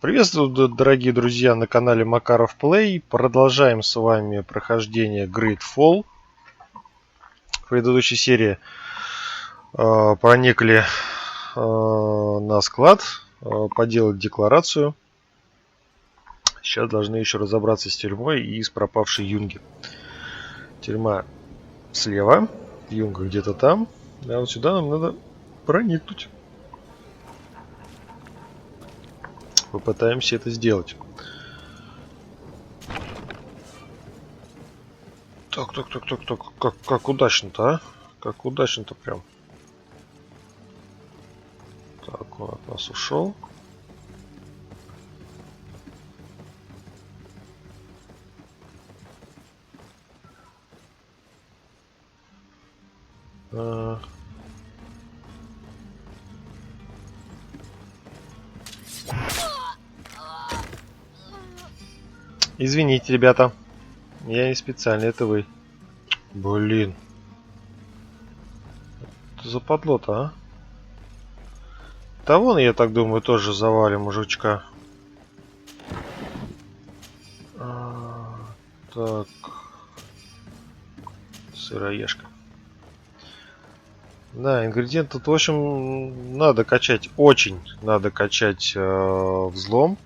Приветствую, дорогие друзья, на канале Макаров Плей. Продолжаем с вами прохождение GreedFall. В предыдущей серии проникли на склад, поделать декларацию. Сейчас должны еще разобраться с тюрьмой и с пропавшей Юнги. Тюрьма слева, Юнга где-то там. А вот сюда нам надо проникнуть. Попытаемся это сделать. Так. Как удачно-то, а? Как удачно-то прям. Так, он от нас ушел. Извините, ребята. Я не специально, это вы. Блин. Что за подло-то, а? Да вон, я так думаю, тоже завалим мужичка. Так. Сыроежка. Да, ингредиент тут, в общем, надо качать. Очень надо качать взлом.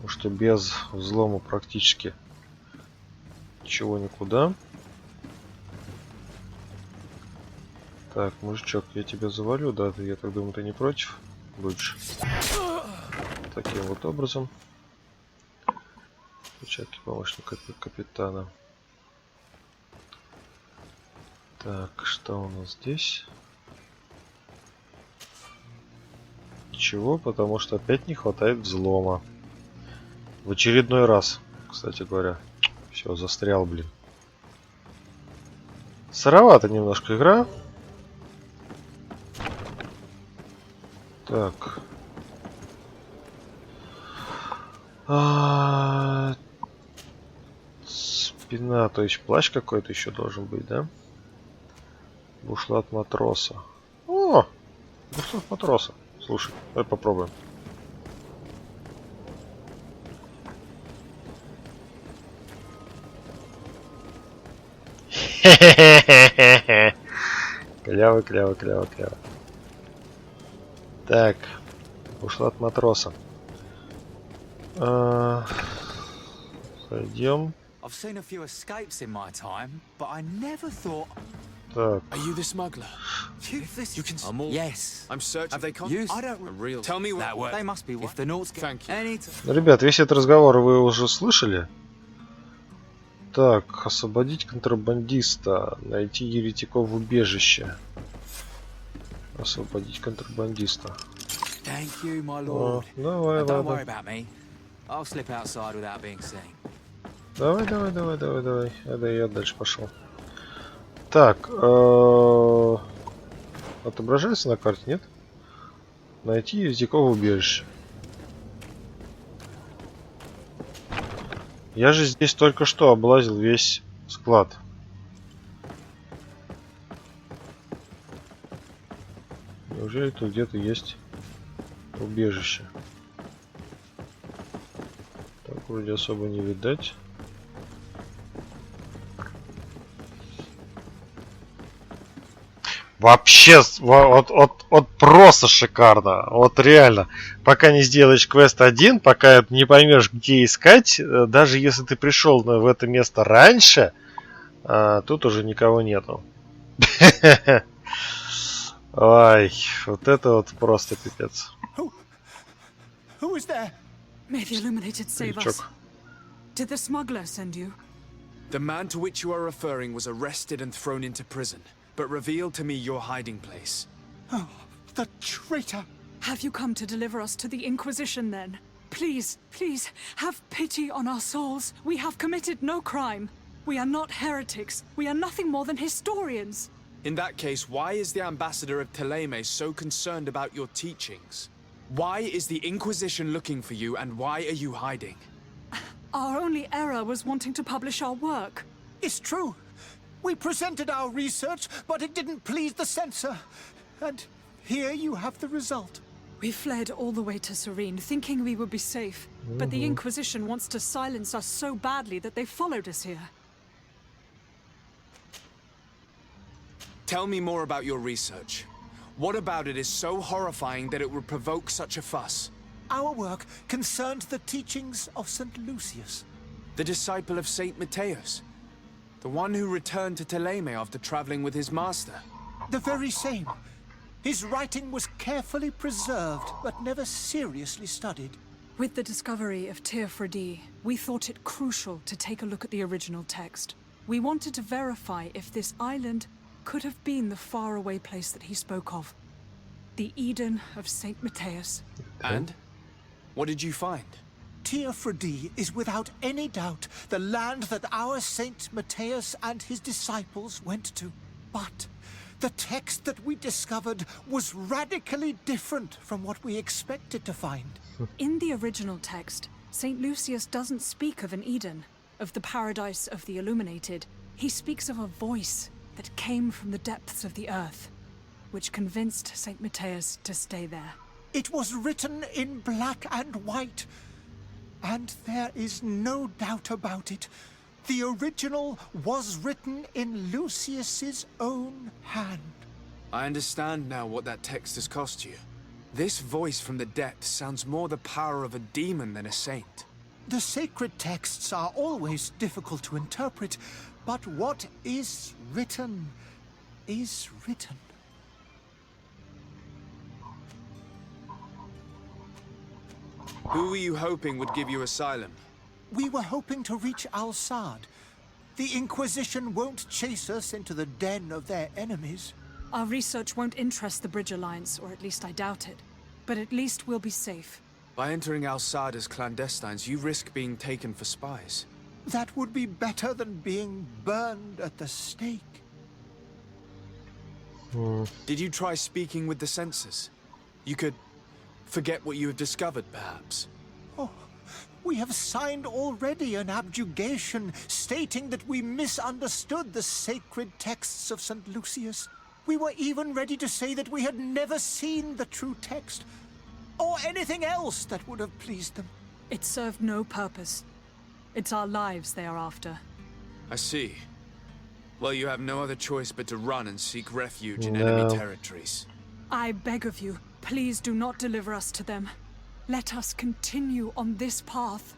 Потому что без взлома практически ничего никуда. Так, мужичок, я тебя завалю, да? Я так думаю, ты не против будешь? Таким вот образом. Перчатки помощника капитана. Так, что у нас здесь? Ничего, потому что опять не хватает взлома. В очередной раз, кстати говоря. Все, застрял, блин. Сыровата немножко игра. Так. Спина, то есть плащ какой-то еще должен быть, да? Бушлат матроса. О! Бушлат матроса. Слушай, давай попробуем. Кляво. Так, бушлат матроса. Пойдем. Так. Are you the smuggler? You can. Yes. I'm searching. Have they come? I don't. Real. Tell me that word. They must be. If the Nords. Thank you. Ребят, весь этот разговор вы уже слышали? Так, освободить контрабандиста, найти еретиков в убежище. Освободить контрабандиста. Thank you, my lord. Давай, Don't worry about me. I'll slip outside without being seen. Давай. Да, я дальше пошел. Так, отображается на карте, нет? Найти еретиков в убежище. Я же здесь только что облазил весь склад. Неужели тут где-то есть убежище? Так, вроде особо не видать. Вообще, вот просто шикарно. Вот реально. Пока не сделаешь квест один, пока не поймешь, где искать, даже если ты пришел в это место раньше, тут уже никого нету. Ой, вот это вот просто пипец. Who is there? May the Illuminated save us. Did the smuggler send you? The man to which you are referring was arrested and thrown into prison, but revealed to me your hiding place. Oh, the traitor! Have you come to deliver us to the Inquisition then? Please, have pity on our souls. We have committed no crime. We are not heretics. We are nothing more than historians. In that case, why is the ambassador of Teleme so concerned about your teachings? Why is the Inquisition looking for you, and why are you hiding? Our only error was wanting to publish our work. It's true. We presented our research, but it didn't please the censor. And here you have the result. We fled all the way to Serene, thinking we would be safe. But the Inquisition wants to silence us so badly that they followed us here. Tell me more about your research. What about it is so horrifying that it would provoke such a fuss? Our work concerned the teachings of St. Lucius. The disciple of Saint Matthias? The one who returned to Teleme after traveling with his master? The very same. His writing was carefully preserved, but never seriously studied. With the discovery of Teofredi, we thought it crucial to take a look at the original text. We wanted to verify if this island could have been the faraway place that he spoke of. The Eden of Saint Matthias. And? What did you find? Teofredi is without any doubt the land that our Saint Matthias and his disciples went to. But the text that we discovered was radically different from what we expected to find. In the original text, Saint Lucius doesn't speak of an Eden, of the paradise of the illuminated. He speaks of a voice that came from the depths of the earth, which convinced Saint Matthias to stay there. It was written in black and white, and there is no doubt about it. The original was written in Lucius's own hand. I understand now what that text has cost you. This voice from the depths sounds more the power of a demon than a saint. The sacred texts are always difficult to interpret, but what is written is written. Who were you hoping would give you asylum? We were hoping to reach Al-Sad. The Inquisition won't chase us into the den of their enemies. Our research won't interest the Bridge Alliance, or at least I doubt it. But at least we'll be safe. By entering Al-Sad as clandestines, you risk being taken for spies. That would be better than being burned at the stake. Did you try speaking with the censors? You could forget what you have discovered, perhaps. Oh, we have signed already an abjugation stating that we misunderstood the sacred texts of St. Lucius. We were even ready to say that we had never seen the true text, or anything else that would have pleased them. It served no purpose. It's our lives they are after. I see. Well, you have no other choice but to run and seek refuge in enemy territories. I beg of you, please do not deliver us to them. Let us continue on this path.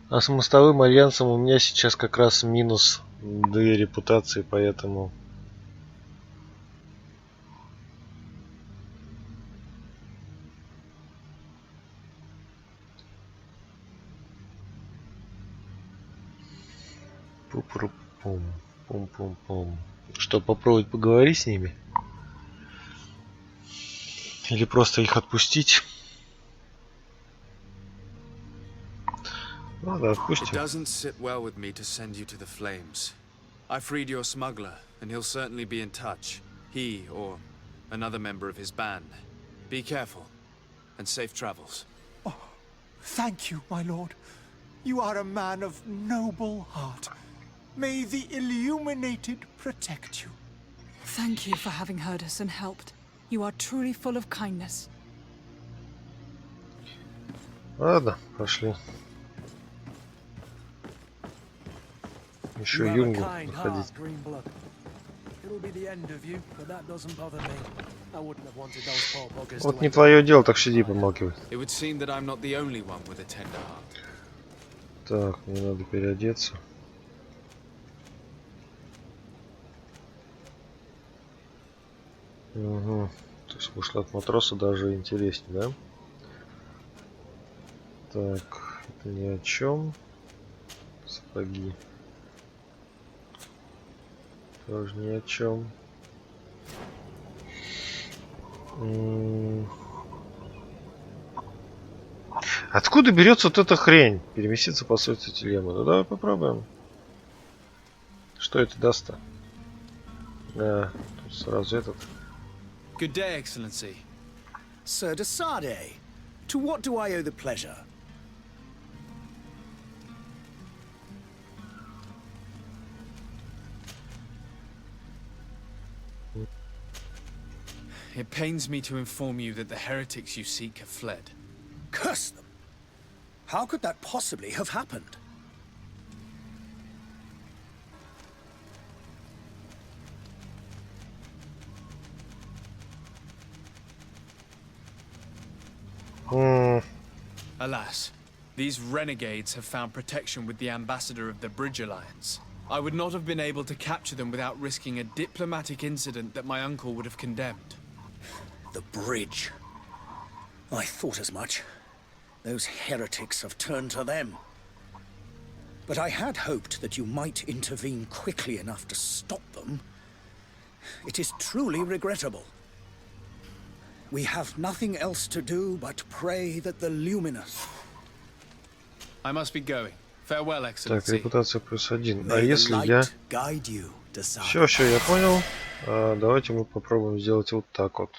А с мостовым альянсом у меня сейчас как раз минус 2 репутации, поэтому... Пум-пум-пум, пум-пум-пум. Что, попробовать поговорить с ними? Или просто их отпустить? Ладно, It отпустим. doesn't sit well with me to send you to the flames. I freed your smuggler, and he'll certainly be in touch. He or another member of his band. Be careful, and safe travels. Oh, thank you, my lord. You are a man of noble heart. May the illuminated protect you. Thank you for having heard us and helped. You are truly full of kindness. Ладно, пошли. Еще Юнгу находить. Вот не твое дело, так сиди, помалкивай. It would seem that I'm not the only one with a tender heart. Так, мне надо переодеться. Угу. То есть вышло от матроса даже интереснее, да? Так, это ни о чем. Сапоги. Тоже ни о чем. Откуда берется вот эта хрень? Переместиться по сути телемы. Ну давай попробуем. Что это даст-то? Тут сразу этот. Good day, Excellency. Sir de Sade, to what do I owe the pleasure? It pains me to inform you that the heretics you seek have fled. Curse them! How could that possibly have happened? Alas, these renegades have found protection with the ambassador of the Bridge Alliance. I would not have been able to capture them without risking a diplomatic incident that my uncle would have condemned. The bridge. I thought as much. Those heretics have turned to them. But I had hoped that you might intervene quickly enough to stop them. It is truly regrettable. We have nothing else to do but pray that the luminous... I must be going. Farewell, Так, Excellency. репутация +1. А May the если я... light guide you, Desire. Все, я понял. Давайте мы попробуем сделать вот так вот.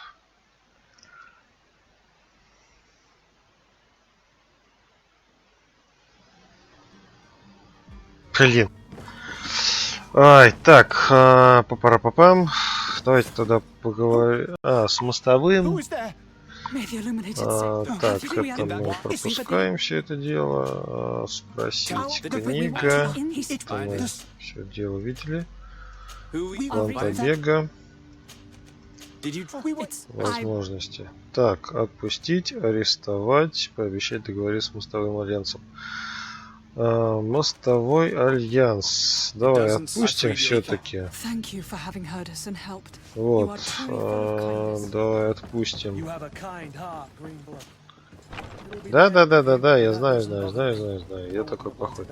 Блин. Ай, так, папара-папам. Давайте тогда поговорим. С мостовым. Who's there? May the illuminated Так, say. это мы пропускаем все это дело. Спросить книга. Это мы все дело видели. План побега. Возможности. Так, отпустить, арестовать, пообещать договориться с мостовым альянсом. Мостовой альянс. Давай отпустим все-таки. Вот. Давай отпустим. Да, я знаю. Я такой плохой.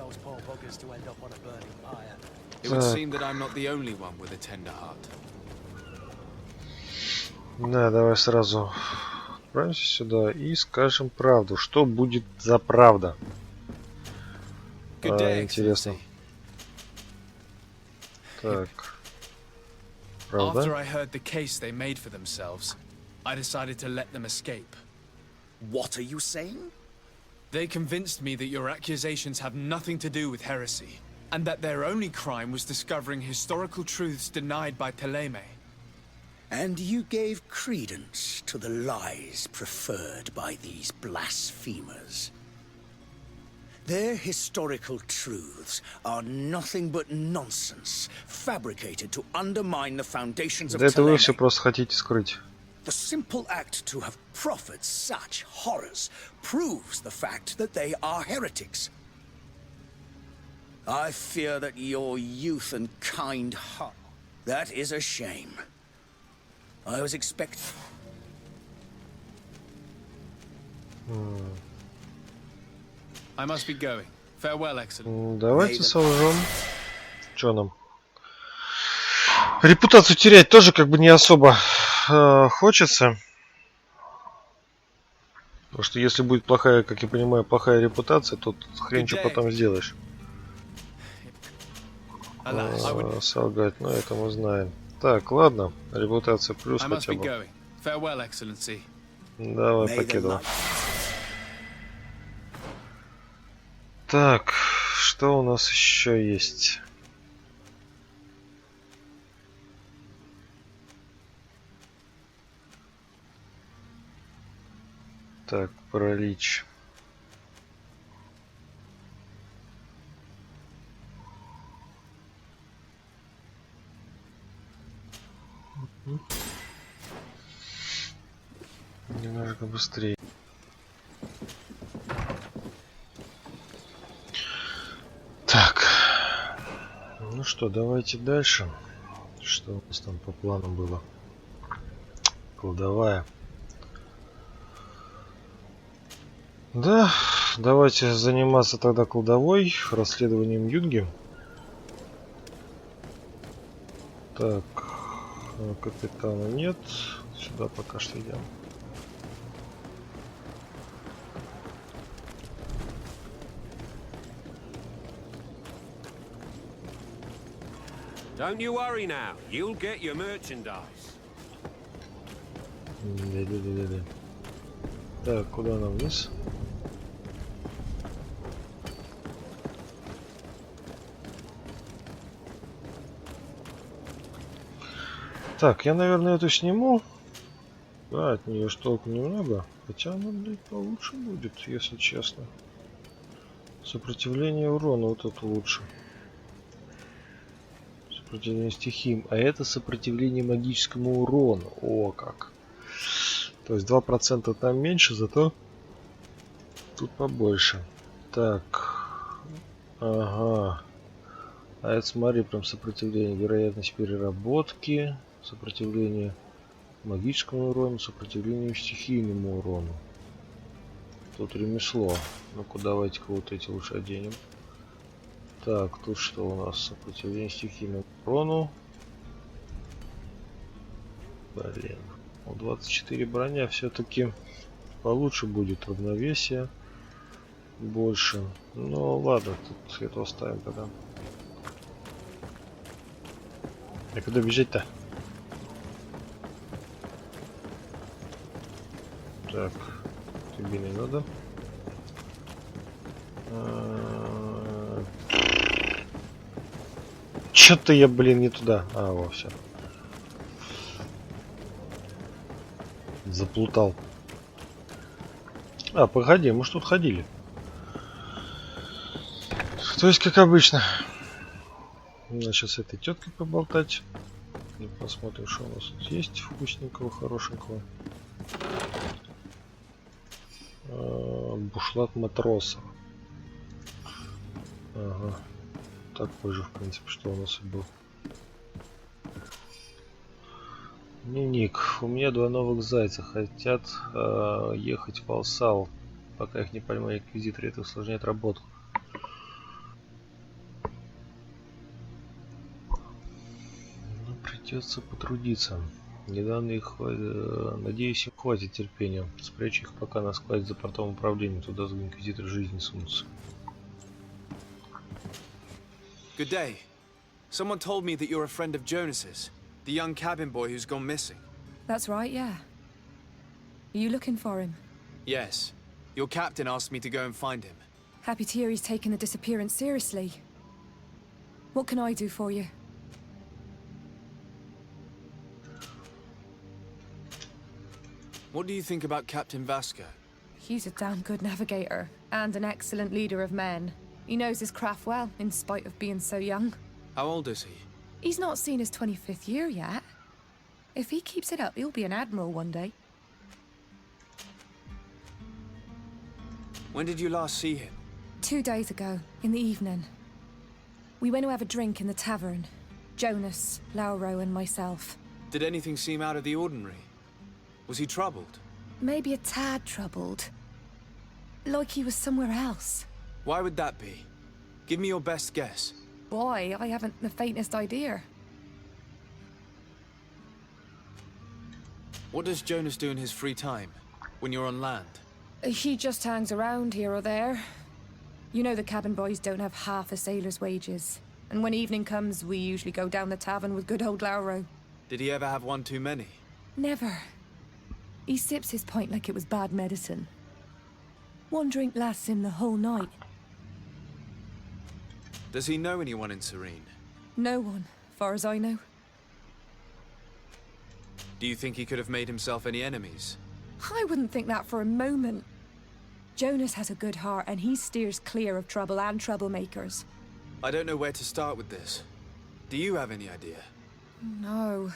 Да, давай сразу отправимся сюда и скажем правду. Что будет за правда? Интересно. Так. Правда? After I heard the case they made for themselves, I decided to let them escape. What are you saying? They convinced me that your accusations have nothing to do with heresy, and that their only crime was discovering historical truths denied by Ptolemy. And you gave credence to the lies preferred by these blasphemers. Their historical truths are nothing but nonsense, fabricated to undermine the foundations of Да это вы Ptolemy. все просто хотите скрыть. The simple act to have proffered such horrors proves the fact that they are heretics. I fear that your youth and kind heart... That is a shame. I was expecting... I must be going. Farewell, Excellent. Давайте солжем. Че нам? Репутацию терять тоже как бы не особо хочется. Потому что если будет плохая, как я понимаю, плохая репутация, то хрен что потом сделаешь. Солгать, но это мы знаем. Так, ладно. Репутация плюс хотя бы. Давай покидывай. Так, что у нас еще есть? Так, паралич. Немножко быстрее. Так. Ну что, давайте дальше. Что у нас там по плану было? Кладовая. Да, давайте заниматься тогда кладовой, расследованием Юнги. Так, капитана нет. Сюда пока что идем. Don't you worry now. You'll get your merchandise. Да. Так, куда нам вниз? Так, я, наверное, эту сниму. Да, от нее ж толку немного. Хотя она, блядь, получше будет, если честно. Сопротивление урона вот это лучше. Сопротивление стихиям. А это сопротивление магическому урону. О, как. То есть 2% там меньше, зато тут побольше. Так. Ага. А это, смотри, прям сопротивление. Вероятность переработки. Сопротивление магическому урону. Сопротивление стихийному урону. Тут ремесло. Ну-ка, давайте-ка вот эти лучше оденем. Так, тут что у нас? Сопротивление стихийному урону. Блин. У 24 броня все-таки получше будет, равновесие больше. Ну ладно, тут это оставим тогда. А куда бежать-то? Так, тебе не надо. Чё-то я, блин, не туда. А, во, все. Заплутал. А, погоди, мы ж тут ходили. То есть, как обычно. Надо сейчас с этой теткой поболтать. И посмотрим, что у нас тут есть вкусненького, хорошенького. Бушлат матроса. Ага. Такой же, в принципе, что у нас и был. Дневник. У меня 2 новых зайца. Хотят ехать в Алсал. Пока их не поймали инквизиторы, это усложняет работу. Ну, придется потрудиться. Недавно их, надеюсь, им хватит терпения. Спрячу их пока на складе за портовым управлением. Туда инквизиторы жизни сунутся. Good day. Someone told me that you're a friend of Jonas's, the young cabin boy who's gone missing. That's right, yeah. Are you looking for him? Yes. Your captain asked me to go and find him. Happy to hear he's taken the disappearance seriously. What can I do for you? What do you think about Captain Vasco? He's a damn good navigator, and an excellent leader of men. He knows his craft well, in spite of being so young. How old is he? He's not seen his 25th year yet. If he keeps it up, he'll be an admiral one day. When did you last see him? 2 days ago, in the evening. We went to have a drink in the tavern. Jonas, Lauro, and myself. Did anything seem out of the ordinary? Was he troubled? Maybe a tad troubled. Like he was somewhere else. Why would that be? Give me your best guess. Boy, I haven't the faintest idea. What does Jonas do in his free time, when you're on land? He just hangs around here or there. You know the cabin boys don't have half a sailor's wages. And when evening comes, we usually go down the tavern with good old Lauro. Did he ever have one too many? Never. He sips his pint like it was bad medicine. One drink lasts him the whole night. Does he know anyone in Serene? No one, far as I know. Do you think he could have made himself any enemies? I wouldn't think that for a moment. Jonas has a good heart and he steers clear of trouble and troublemakers. I don't know where to start with this. Do you have any idea? No.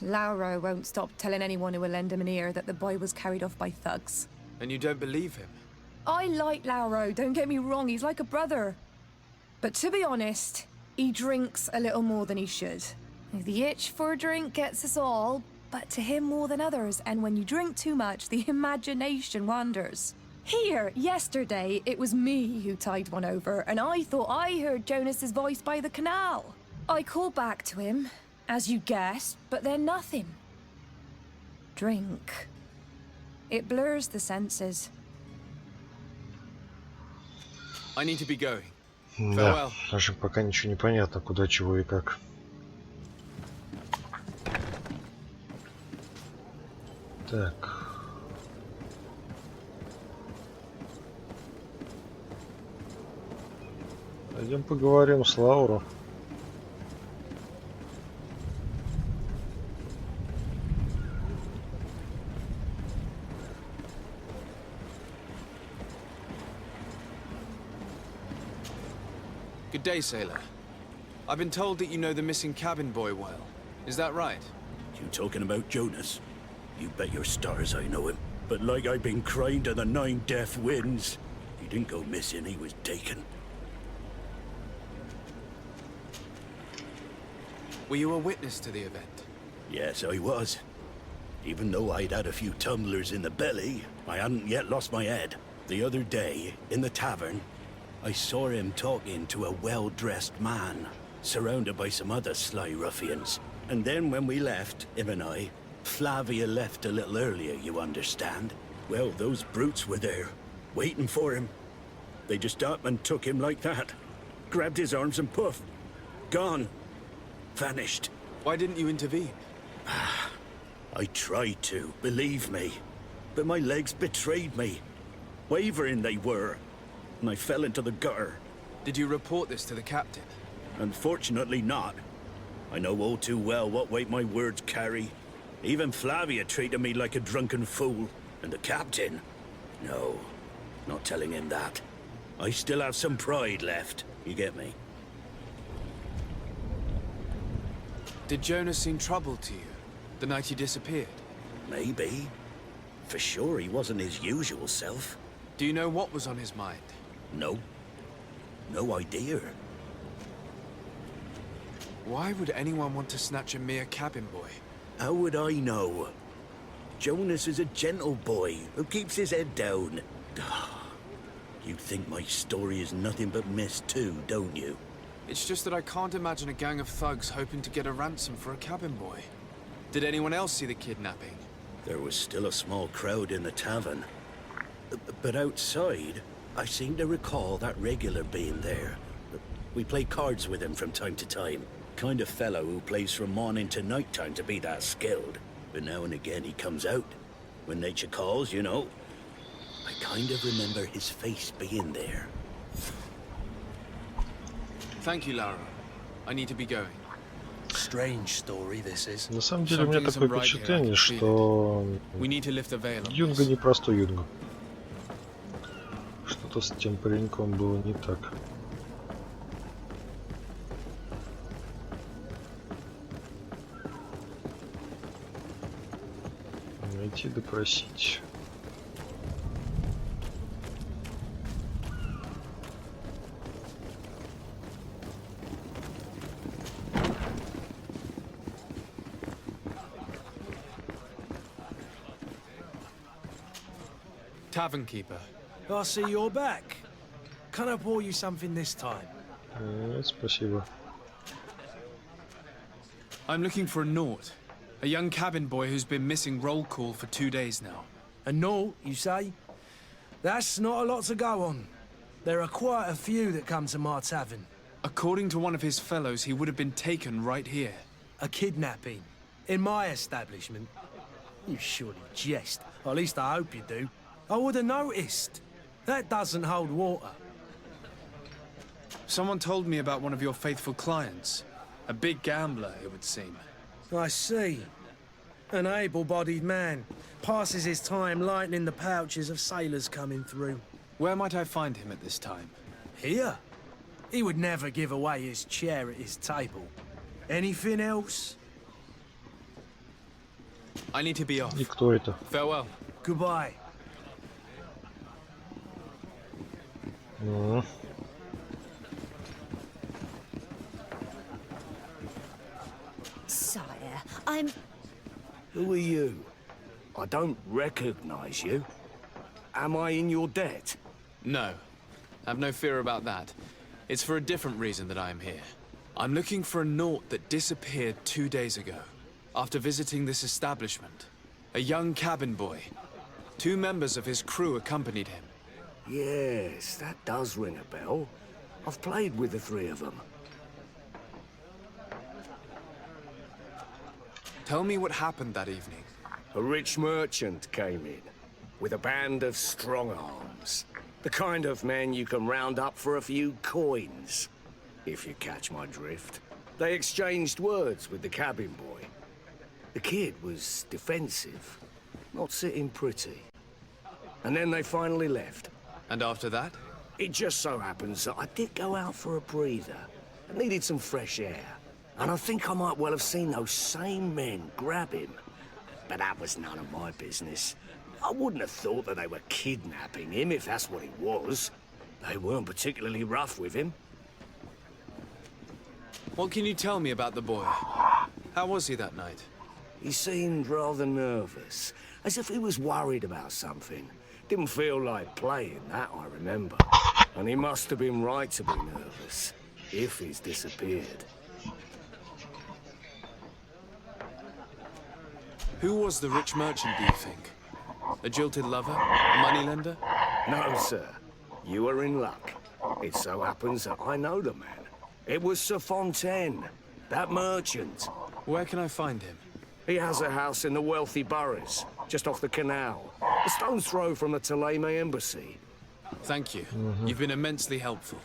Lauro won't stop telling anyone who will lend him an ear that the boy was carried off by thugs. And you don't believe him? I like Lauro, don't get me wrong, he's like a brother. But to be honest, he drinks a little more than he should. The itch for a drink gets us all, but to him more than others, and when you drink too much, the imagination wanders. Here, yesterday, it was me who tied one over, and I thought I heard Jonas's voice by the canal. I called back to him, as you guessed, but then nothing. Drink. It blurs the senses. I need to be going. Да, даже пока ничего не понятно, куда, чего и как. Так. Пойдем поговорим с Лаурой. Good day, sailor. I've been told that you know the missing cabin boy well. Is that right? You talking about Jonas? You bet your stars I know him. But like I've been crying to the 9 deaf winds, he didn't go missing, he was taken. Were you a witness to the event? Yes, I was. Even though I'd had a few tumblers in the belly, I hadn't yet lost my head. The other day, in the tavern, I saw him talking to a well-dressed man, surrounded by some other sly ruffians. And then when we left, him and I, Flavia left a little earlier, you understand. Well, those brutes were there, waiting for him. They just up and took him like that. Grabbed his arms and poof. Gone. Vanished. Why didn't you intervene? I tried to, believe me. But my legs betrayed me. Wavering they were. And I fell into the gutter. Did you report this to the captain? Unfortunately not. I know all too well what weight my words carry. Even Flavia treated me like a drunken fool. And the captain? No, not telling him that. I still have some pride left, you get me? Did Jonas seem troubled to you, the night he disappeared? Maybe. For sure he wasn't his usual self. Do you know what was on his mind? No. No idea. Why would anyone want to snatch a mere cabin boy? How would I know? Jonas is a gentle boy who keeps his head down. You think my story is nothing but mist too, don't you? It's just that I can't imagine a gang of thugs hoping to get a ransom for a cabin boy. Did anyone else see the kidnapping? There was still a small crowd in the tavern. But outside, I seem to recall that regular being there. We play cards with him from time to time. Kind of fellow who plays from morning to night time to be that skilled. But now and again he comes out. When nature calls, you know. I kind of remember his face being there. Thank you, Lara. I need to be going. Strange story this is. На самом деле у меня такое впечатление, что We need to lift the veil on Юнга this. не простой Юнга. Что-то с тем пареньком было не так. Найти, допросить. Tavern keeper. I see you're back. Can I pour you something this time? Спасибо. I'm looking for a Naut. A young cabin boy who's been missing roll call for 2 days now. A Naut, you say? That's not a lot to go on. There are quite a few that come to my tavern. According to one of his fellows, he would have been taken right here. A kidnapping. In my establishment. You surely jest. Or at least I hope you do. I would have noticed. That doesn't hold water. Someone told me about one of your faithful clients. A big gambler, it would seem. I see. An able-bodied man. Passes his time lightening the pouches of sailors coming through. Where might I find him at this time? Here? He would never give away his chair at his table. Anything else? I need to be off. И кто это? Farewell. Goodbye. Ну. Sire, I'm... Who are you? I don't recognize you. Am I in your debt? No. Have no fear about that. It's for a different reason that I am here. I'm looking for a Naut that disappeared 2 days ago, after visiting this establishment. A young cabin boy. 2 members of his crew accompanied him. Yes, that does ring a bell. I've played with the 3 of them. Tell me what happened that evening. A rich merchant came in, with a band of strong arms. The kind of men you can round up for a few coins, if you catch my drift. They exchanged words with the cabin boy. The kid was defensive, not sitting pretty. And then they finally left. And after that? It just so happens that I did go out for a breather. I needed some fresh air. And I think I might well have seen those same men grab him. But that was none of my business. I wouldn't have thought that they were kidnapping him if that's what it was. They weren't particularly rough with him. What can you tell me about the boy? How was he that night? He seemed rather nervous, as if he was worried about something. Didn't feel like playing, that I remember. And he must have been right to be nervous, if he's disappeared. Who was the rich merchant, do you think? A jilted lover? A moneylender? No, sir. You are in luck. It so happens that I know the man. It was Sir Fontaine, that merchant. Where can I find him? He has a house in the wealthy boroughs, just off the canal. A stone's throw from the Theleme embassy. Thank you. You've been immensely helpful.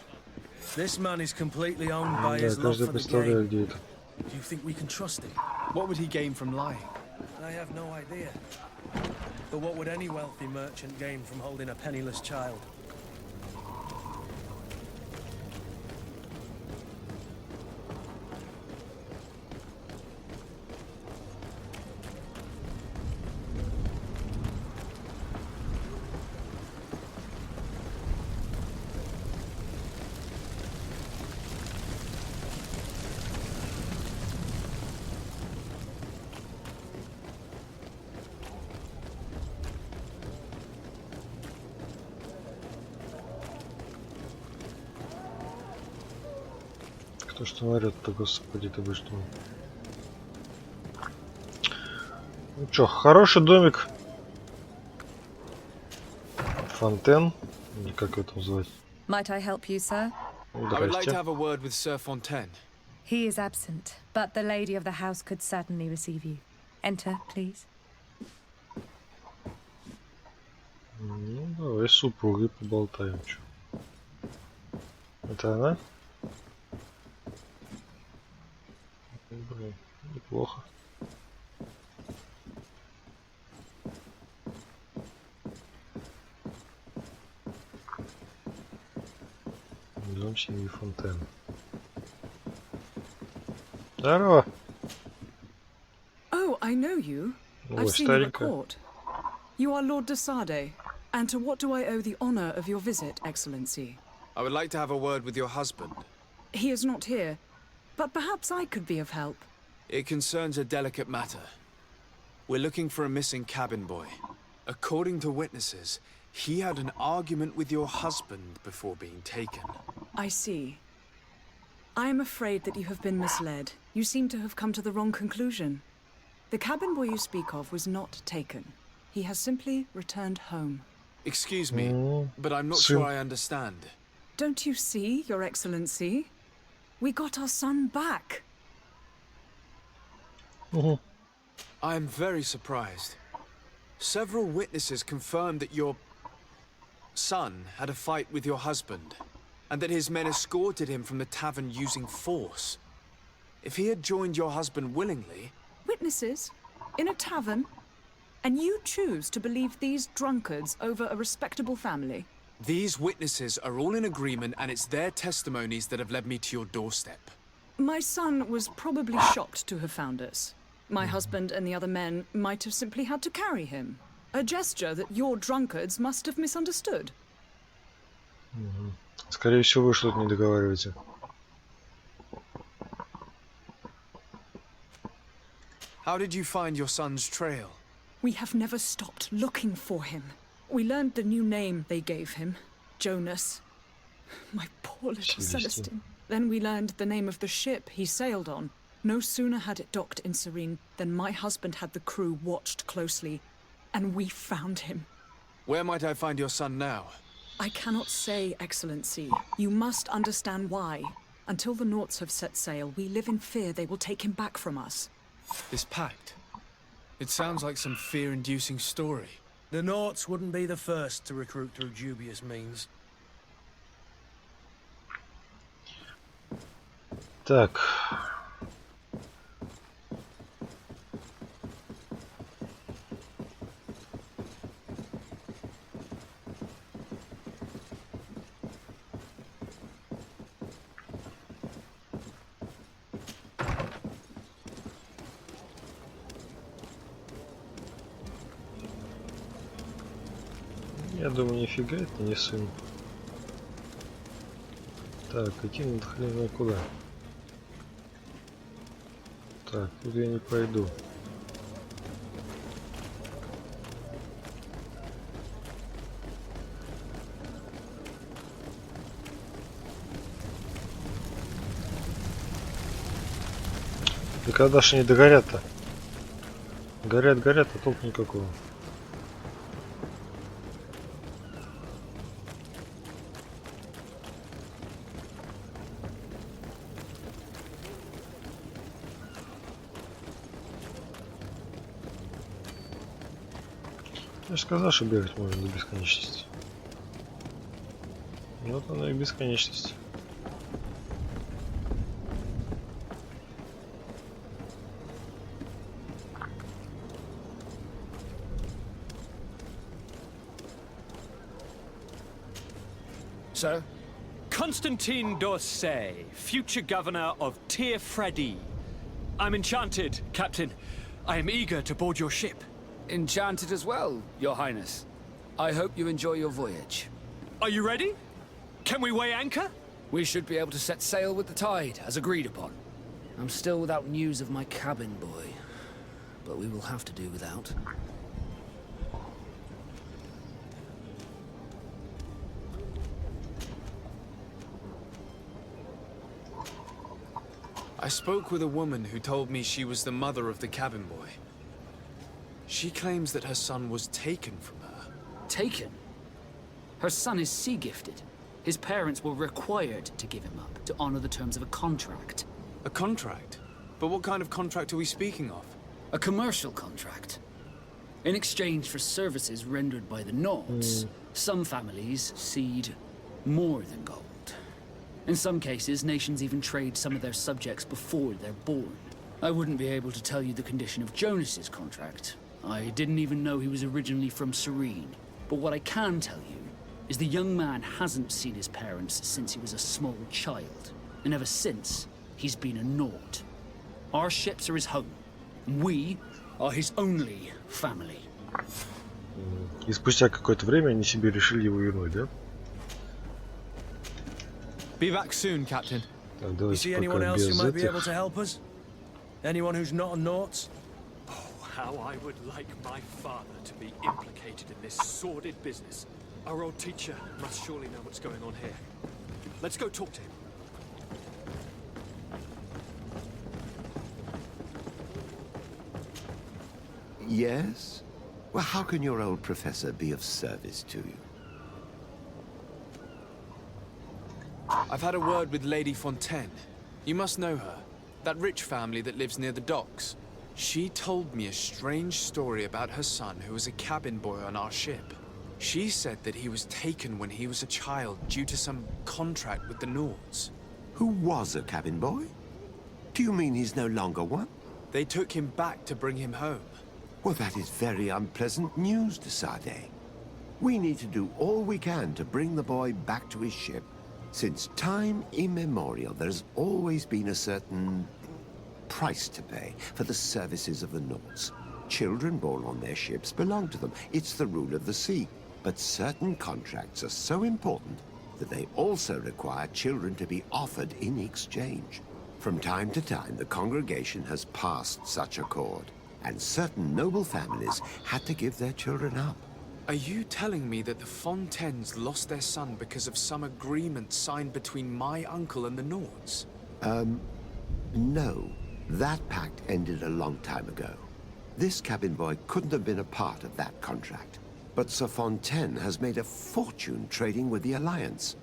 This man is completely owned by Да, his love каждый for the представляет, game. где это. Do you think we can trust him? What would he gain from lying? I have no idea. But what would any wealthy merchant gain from holding a penniless child? Кто что орёт-то, господи ты, вы что? Ну чё, хороший домик. Фонтен. Или как это называть? Might I help you, sir? I would like to Здрасте. have a word with Sir Fontaine. He is absent, but the lady of the house could certainly receive you. Enter, please. Ну, давай с супругой поболтаем. Чё. Это она? Блин, неплохо. Дом семьи Фонтен. Здорово. Oh, I know you. Ой, I've seen you at старенькая. court. You are Lord de Sade. And to what do I owe the honor of your visit, Excellency? I would like to have a word with your husband. He is not here, but perhaps I could be of help. It concerns a delicate matter. We're looking for a missing cabin boy. According to witnesses, he had an argument with your husband before being taken. I see. I am afraid that you have been misled. You seem to have come to the wrong conclusion. The cabin boy you speak of was not taken. He has simply returned home. Excuse me, but I'm not Sim- sure I understand. Don't you see, Your Excellency? We got our son back. I am very surprised. Several witnesses confirmed that your son had a fight with your husband, and that his men escorted him from the tavern using force. If he had joined your husband willingly... Witnesses? In a tavern? And you choose to believe these drunkards over a respectable family? These witnesses are all in agreement, and it's their testimonies that have led me to your doorstep. My son was probably shocked to have found us. My husband and the other men might have simply had to carry him. A gesture that your drunkards must have misunderstood. Скорее всего, вы что-то не договариваете. How did you find your son's trail? We have never stopped looking for him. We learned the new name they gave him, Jonas. My poor little Celestine. Then we learned the name of the ship he sailed on. No sooner had it docked in Serene than my husband had the crew watched closely, and we found him. Where might I find your son now? I cannot say, Excellency. You must understand why. Until the Naughts have set sail, we live in fear they will take him back from us. This pact. It sounds like some fear-inducing story. The Naughts wouldn't be the first to recruit through dubious means. Так. Я думаю, нифига это не сын. Так, идти надо хрен знает куда. Так, тут я не пойду. И когда же они догорят-то? Горят, горят, а толку никакого. Я же сказал, что бегать можно до бесконечности. Вот оно и бесконечность. Sir? Constantine d'Orsay, future governor of Tir-Fredi. I'm enchanted, Captain. I am eager to board your ship. Enchanted as well, Your Highness. I hope you enjoy your voyage. Are you ready? Can we weigh anchor? We should be able to set sail with the tide, as agreed upon. I'm still without news of my cabin boy, but we will have to do without. I spoke with a woman who told me she was the mother of the cabin boy. She claims that her son was taken from her. Taken? Her son is sea-gifted. His parents were required to give him up to honor the terms of a contract. A contract? But what kind of contract are we speaking of? A commercial contract. In exchange for services rendered by the Nords, some families cede more than gold. In some cases, nations even trade some of their subjects before they're born. I wouldn't be able to tell you the condition of Jonas's contract. I didn't even know he was originally from Serene. But what I can tell you is the young man hasn't seen his parents since he was a small child. And ever since, he's been a Nord. Our ships are his home. We are his only family. И спустя какое-то время они себе решили его вернуть, да? Be back soon, Captain. Так, You давайте see anyone пока else who без might be able этих. to help us? Anyone who's not a Nauts? Oh, how I would like my father to be implicated in this sordid business. Our old teacher must surely know what's going on here. Let's go talk to him. Yes? Well, how can your old professor be of service to you? I've had a word with Lady Fontaine. You must know her. That rich family that lives near the docks. She told me a strange story about her son who was a cabin boy on our ship. She said that he was taken when he was a child due to some contract with the Nords. Who was a cabin boy? Do you mean he's no longer one? They took him back to bring him home. Well, that is very unpleasant news, de Sade. We need to do all we can to bring the boy back to his ship. Since time immemorial, there's always been a certain price to pay for the services of the Nords. Children born on their ships belong to them. It's the rule of the sea. But certain contracts are so important that they also require children to be offered in exchange. From time to time, the congregation has passed such accord, and certain noble families had to give their children up. Are you telling me that the Fontaines lost their son because of some agreement signed between my uncle and the Nords? No. That pact ended a long time ago. This cabin boy couldn't have been a part of that contract. But Sir Fontaine has made a fortune trading with the Alliance,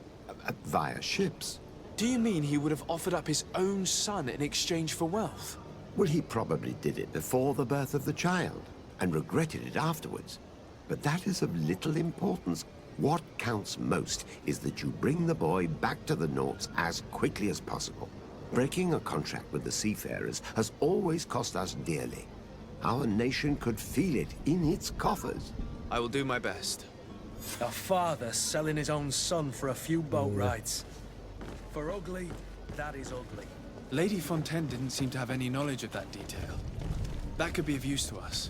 via ships. Do you mean he would have offered up his own son in exchange for wealth? Well, he probably did it before the birth of the child, and regretted it afterwards. But that is of little importance. What counts most is that you bring the boy back to the Nords as quickly as possible. Breaking a contract with the seafarers has always cost us dearly. Our nation could feel it in its coffers. I will do my best. A father selling his own son for a few boat rides. For ugly, that is ugly. Lady Fontaine didn't seem to have any knowledge of that detail. That could be of use to us.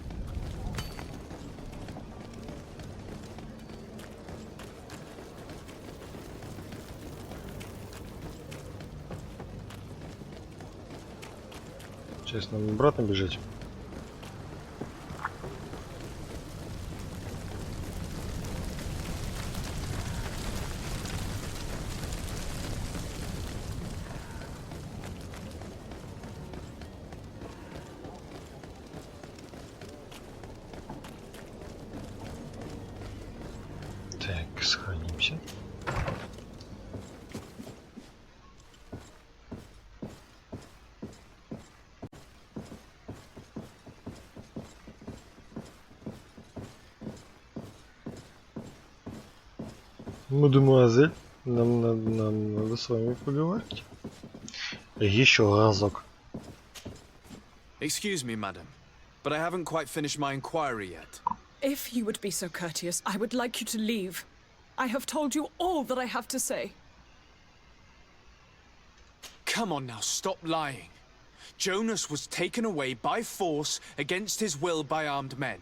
Сейчас нам обратно бежать. Так, сохранимся. Мадемуазель, нам надо с вами поговорить. Еще разок. Excuse me, madam, but I haven't quite finished my inquiry yet. If you would be so courteous, I would like you to leave. I have told you all that I have to say. Come on now, stop lying. Jonas was taken away by force against his will by armed men.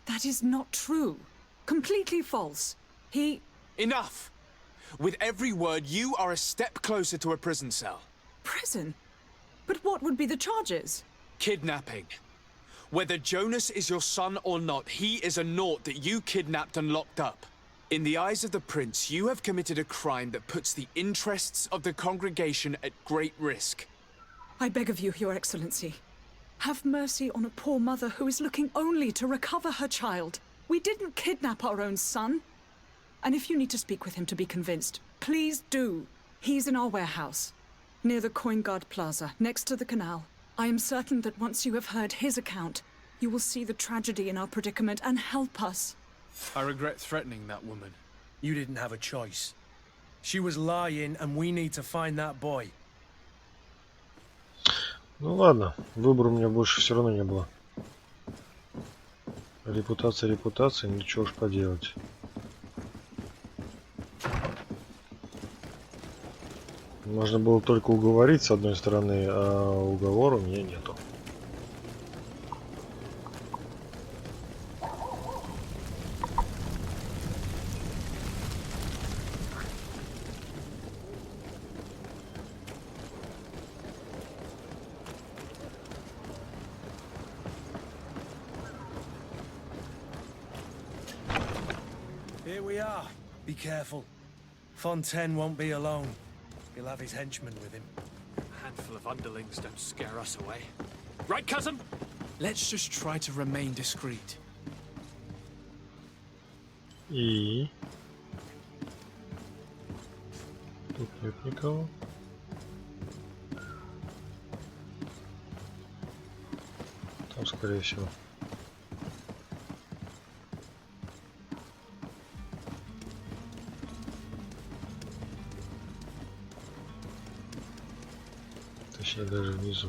That is not true. Completely false. He... Enough! With every word, you are a step closer to a prison cell. Prison? But what would be the charges? Kidnapping. Whether Jonas is your son or not, he is a naught that you kidnapped and locked up. In the eyes of the prince, you have committed a crime that puts the interests of the congregation at great risk. I beg of you, Your Excellency. Have mercy on a poor mother who is looking only to recover her child. We didn't kidnap our own son. And if you need to speak with him to be convinced, please do. He's in our warehouse, near the Coin Guard Plaza, next to the canal. I am certain that once you have heard his account, you will see the tragedy in our predicament and help us. I regret threatening that woman. You didn't have a choice. She was lying, and we need to find that boy. Ну ладно, выбора у меня больше все равно не было. Репутация репутацией, ничего уж поделать. Можно было только уговорить с одной стороны, а уговора у меня нету. Here we are. Be careful. Fontaine won't be alone. He'll have his henchmen with him. A handful of underlings don't scare us away. Right, cousin? Let's just try to remain discreet. И... Тут нет никого. Там, скорее всего. Точнее, даже внизу.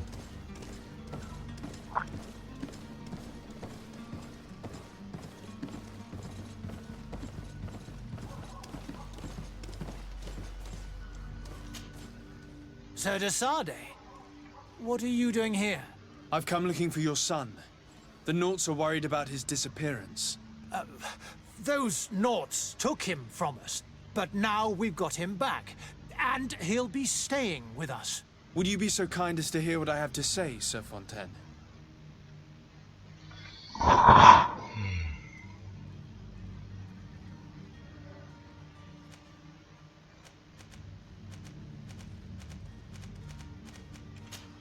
Sir de Sade, what are you doing here? I've come looking for your son. The Naughts are worried about his disappearance. Those Naughts took him from us, but now we've got him back, and he'll be staying with us. Would you be so kind as to hear what I have to say, Sir Fontaine?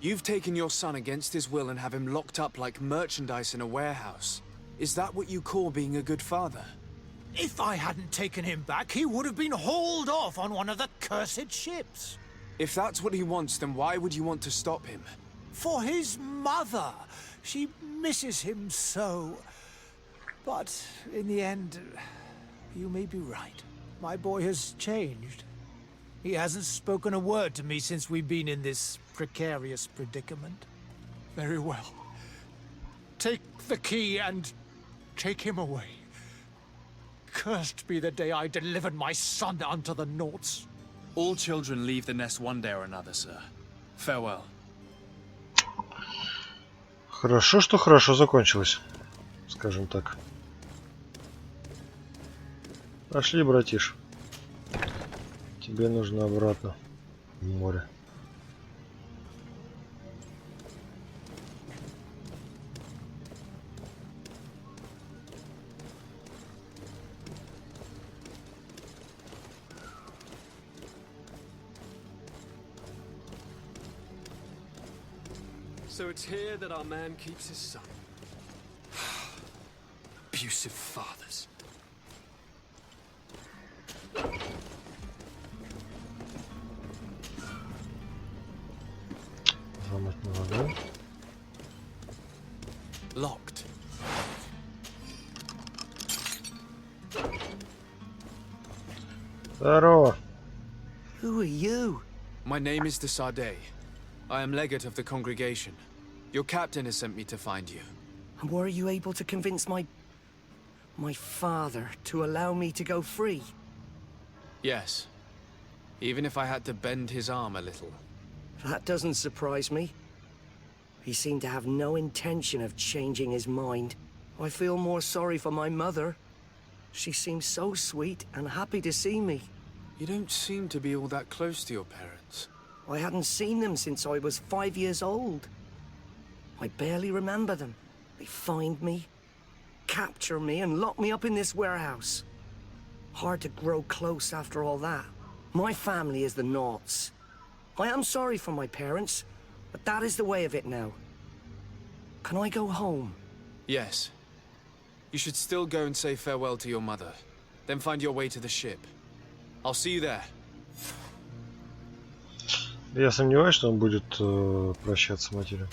You've taken your son against his will and have him locked up like merchandise in a warehouse. Is that what you call being a good father? If I hadn't taken him back, he would have been hauled off on one of the cursed ships. If that's what he wants, then why would you want to stop him? For his mother. She misses him so. But in the end, you may be right. My boy has changed. He hasn't spoken a word to me since we've been in this precarious predicament. Very well. Take the key and take him away. Cursed be the day I delivered my son unto the Naughts. All children leave the nest one day or another, sir. Farewell. Хорошо, что хорошо закончилось, скажем так. Пошли, братиш. Тебе нужно обратно в море. So it's here that our man keeps his son. Abusive fathers. Locked. Здорово. Who are you? My name is de Sardet. I am legate of the congregation. Your captain has sent me to find you. And were you able to convince my father to allow me to go free? Yes. Even if I had to bend his arm a little. That doesn't surprise me. He seemed to have no intention of changing his mind. I feel more sorry for my mother. She seems so sweet and happy to see me. You don't seem to be all that close to your parents. I hadn't seen them since I was 5 years old. I barely remember them. They find me, capture me, and lock me up in this warehouse. Hard to grow close after all that. My family is the Naughts. I am sorry for my parents, but that is the way of it now. Can I go home? Yes. You should still go and say farewell to your mother. Then find your way to the ship. I'll see you there. Я сомневаюсь, что он будет прощаться с матерью.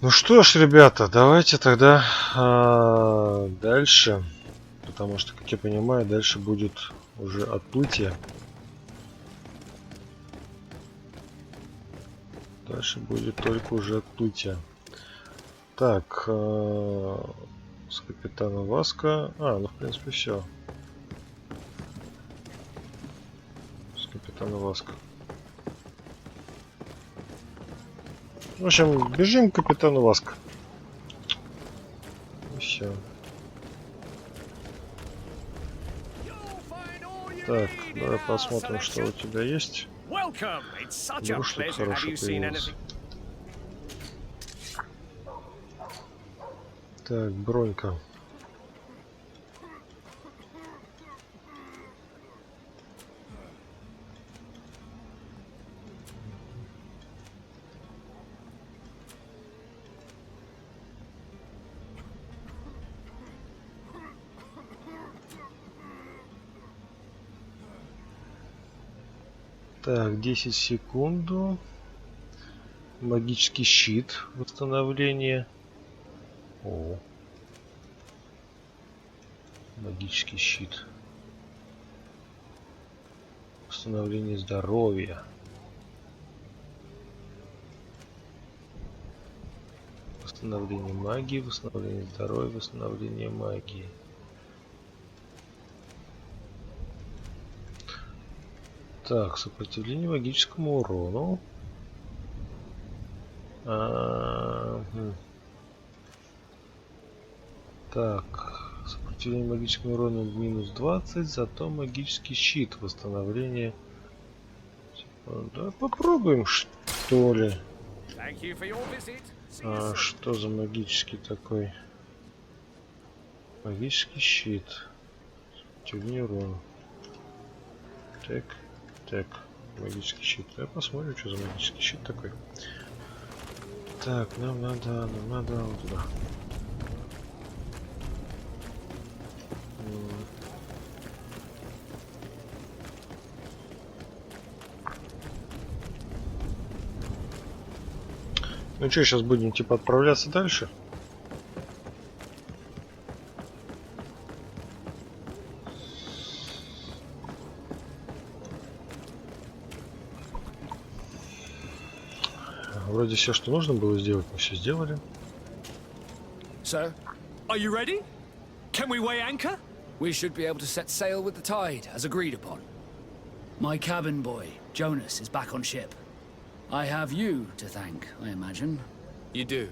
Ну что ж, ребята, давайте тогда дальше. Потому что, как я понимаю, дальше будет уже отплытие. Дальше будет только уже отплытие. Так, с капитаном Васко. Ну в принципе все. С капитаном Васко. В общем, бежим к капитану Васко. И все. Так, давай посмотрим, что у тебя есть. Ну, что-то хорошее появилось. Так, бронька. Так, 10 секунд. Магический щит. Восстановление. О. Магический щит. Восстановление здоровья. Восстановление магии, восстановление здоровья, восстановление магии. Так, сопротивление магическому урону. Так, сопротивление магическому урону минус 20, зато магический щит, восстановление. Да, попробуем, что ли. Что за магический такой? Магический щит. Сопротивление урону. Так, так, магический щит. Я посмотрим, что за магический щит такой. Так, нам надо вот туда. Ну что, сейчас будем типа отправляться дальше? Вроде все, что нужно было сделать, мы все сделали. Sir, Are you ready? Can we weigh anchor? we should be able to set sail with the tide, as agreed upon. My cabin boy, Jonas, is back on ship. I have you to thank, I imagine. You do.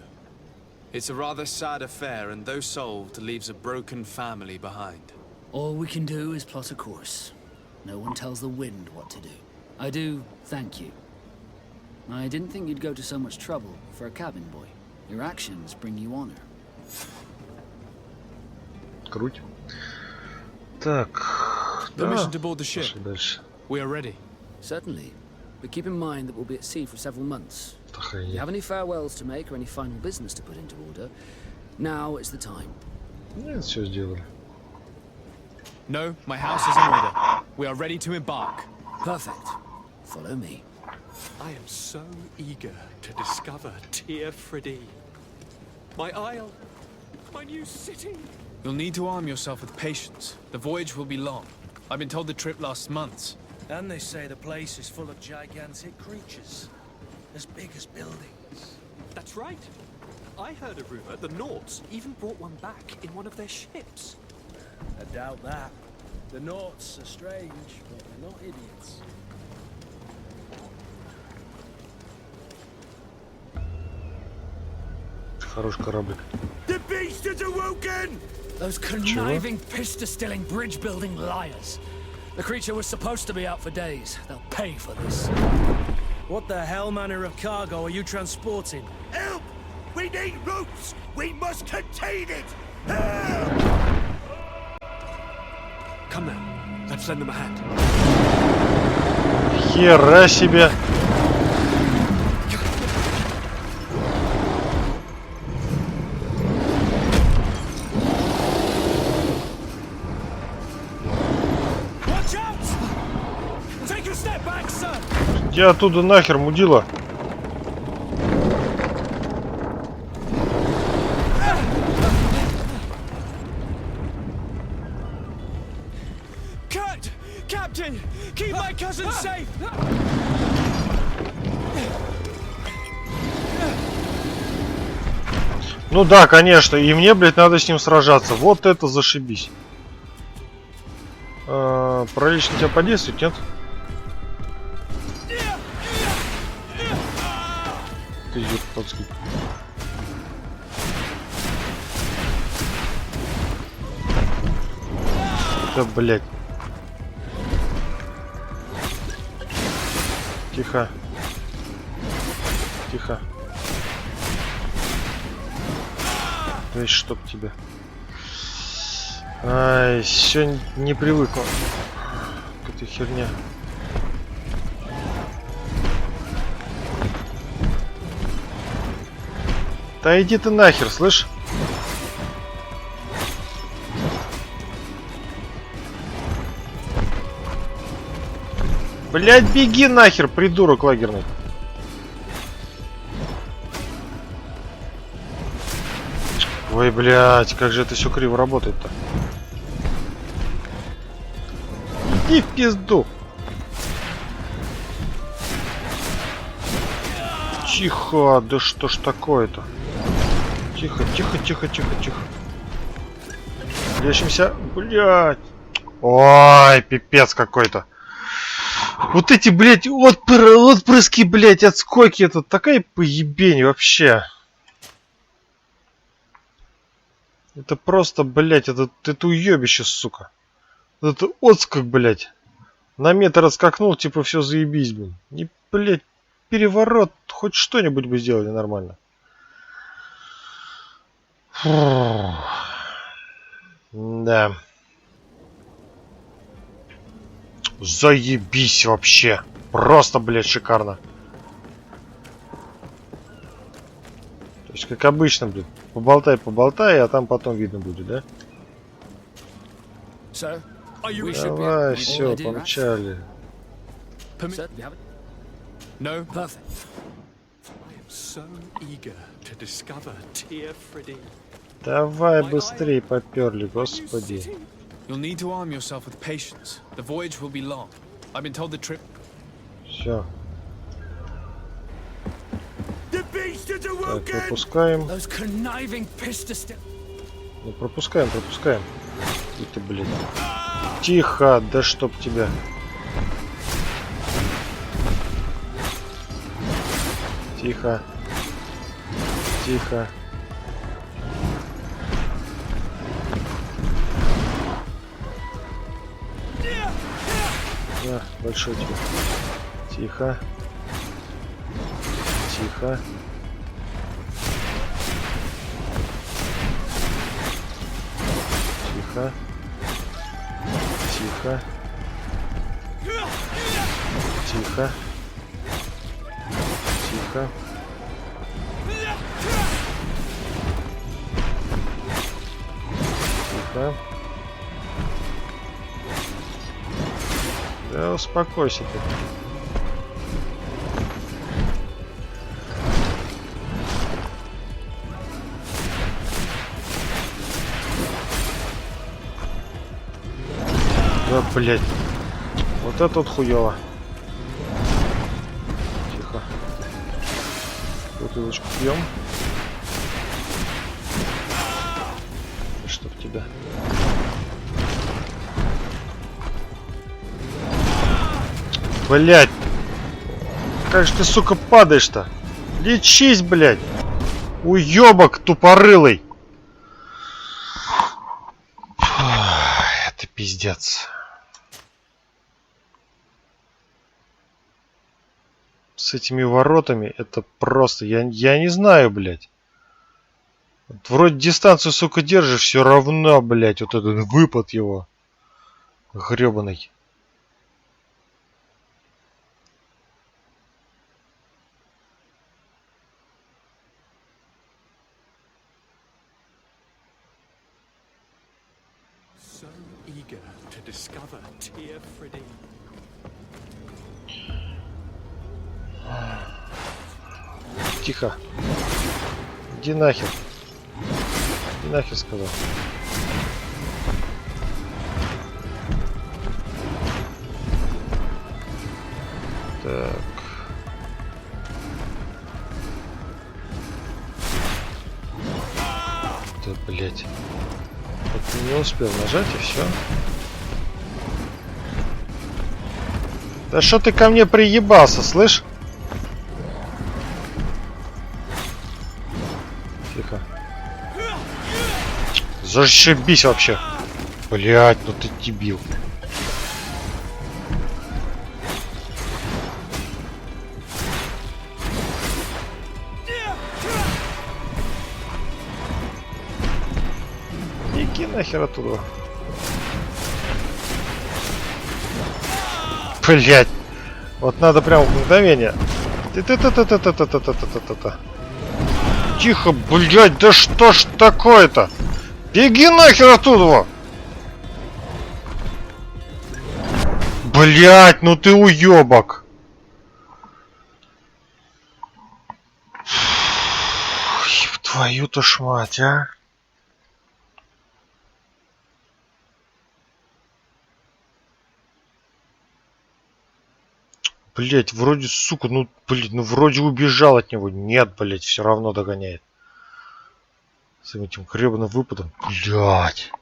It's a rather sad affair, and though solved, leaves a broken family behind. All we can do is plot a course. No one tells the wind what to do. I do thank you. I didn't think you'd go to so much trouble for a cabin boy. Your actions bring you honor. Круть. Так. Permission to board the ship. Дальше. We are ready. Certainly. but keep in mind that we'll be at sea for several months. If you have any farewells to make or any final business to put into order, now is the time. Нет, все сделали. No, my house is in order. We are ready to embark. Perfect. Follow me. I am so eager to discover Tear Freddy. My isle, my new city. You'll need to arm yourself with patience. The voyage will be long. I've been told the trip lasts months. And they say the place is full of gigantic creatures, as big as buildings. That's right. I heard a rumor the Nauts even brought one back in one of their ships. I doubt that. The Nauts are strange, but they're not idiots. Хороший кораблик. The beast is awoken! Those conniving, pista-stilling, bridge-building liars. The creature was supposed to be out for days. They'll pay for this. What the hell manner of cargo are you transporting? Help! We need ropes! We must contain it! Help! Come now, let's lend them a hand. Хера себе! Watch out! Take a step back, sir! Иди оттуда нахер, мудила! Captain! Keep my cousin safe! Ну да, конечно, и мне, блядь, надо с ним сражаться. Вот это зашибись. Паралич на тебя подействует, нет? Ты ёпотский. Да, блядь. Тихо. Тихо. Эй, чтоб тебя. Ай, все не привыкла к этой херне. Да иди ты нахер, слышь? Блядь, беги нахер, придурок лагерный. Ой, блядь, как же это все криво работает-то. Иди в пизду. Тихо, да что ж такое-то? Тихо, тихо, тихо, тихо, тихо. Лечимся, блядь. Ой, пипец какой-то. Вот эти, блядь, отпрыски, блядь, отскоки, это такая поебень вообще. Это просто, блядь, это уебище, сука. Это отскок, блядь. На метр отскакнул, типа, все заебись, блин. И, блядь, переворот, хоть что-нибудь бы сделали нормально. Фу. Да. Заебись вообще. Просто, блядь, шикарно. То есть, как обычно, блядь, поболтай, а там потом видно будет, да? Давай, все, помчали. No. Perfect. I am so eager to discover Tear Freddy. Давай быстрей поперли, господи. You'll need to arm yourself with patience. The voyage will be long. I've been told the trip. Все. Так, пропускаем. Ну, пропускаем. И ты, блин. Тихо, да чтоб тебя. Тихо. Тихо. На, большой тебе. Тихо. Тихо. Тихо. Тихо. Тихо. Тихо. Тихо. Да успокойся ты. Да, блядь. Вот это вот хуёво. Тихо. Бутылочку пьем. Чтоб тебя. Блядь. Как же ты, сука, падаешь-то? Лечись, блядь. Уёбок тупорылый. Это пиздец. С этими воротами это просто... Я не знаю, блядь. Вот вроде дистанцию, сука, держишь, все равно, блядь, вот этот выпад его. Грёбаный. So eager to discover Tear Freddy. Тихо. Иди нахер. Иди нахер, сказал. Так. Да, блять. Вот не успел нажать и все. Да что ты ко мне приебался, слышь? Тихо. Зашибись вообще. Блять, ну ты дебил. Иди нахер оттуда. Блять. Вот надо прям в мгновение. Тихо, блять, да что ж такое-то? Беги нахер оттуда! Блять, ну ты уёбок! Твою-то ж мать, а? Блять, вроде, сука, ну, блин, ну вроде убежал от него. Нет, блять, все равно догоняет. С этим гребаным выпадом. Блять.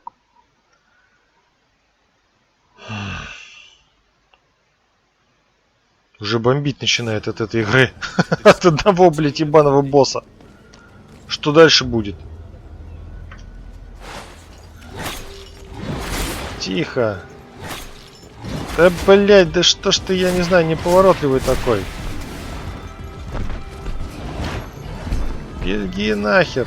Уже бомбить начинает от этой игры. От одного, блять, ебаного босса. Что дальше будет? Тихо. Да, блять, да что ж ты, я не знаю, неповоротливый такой. Беги нахер.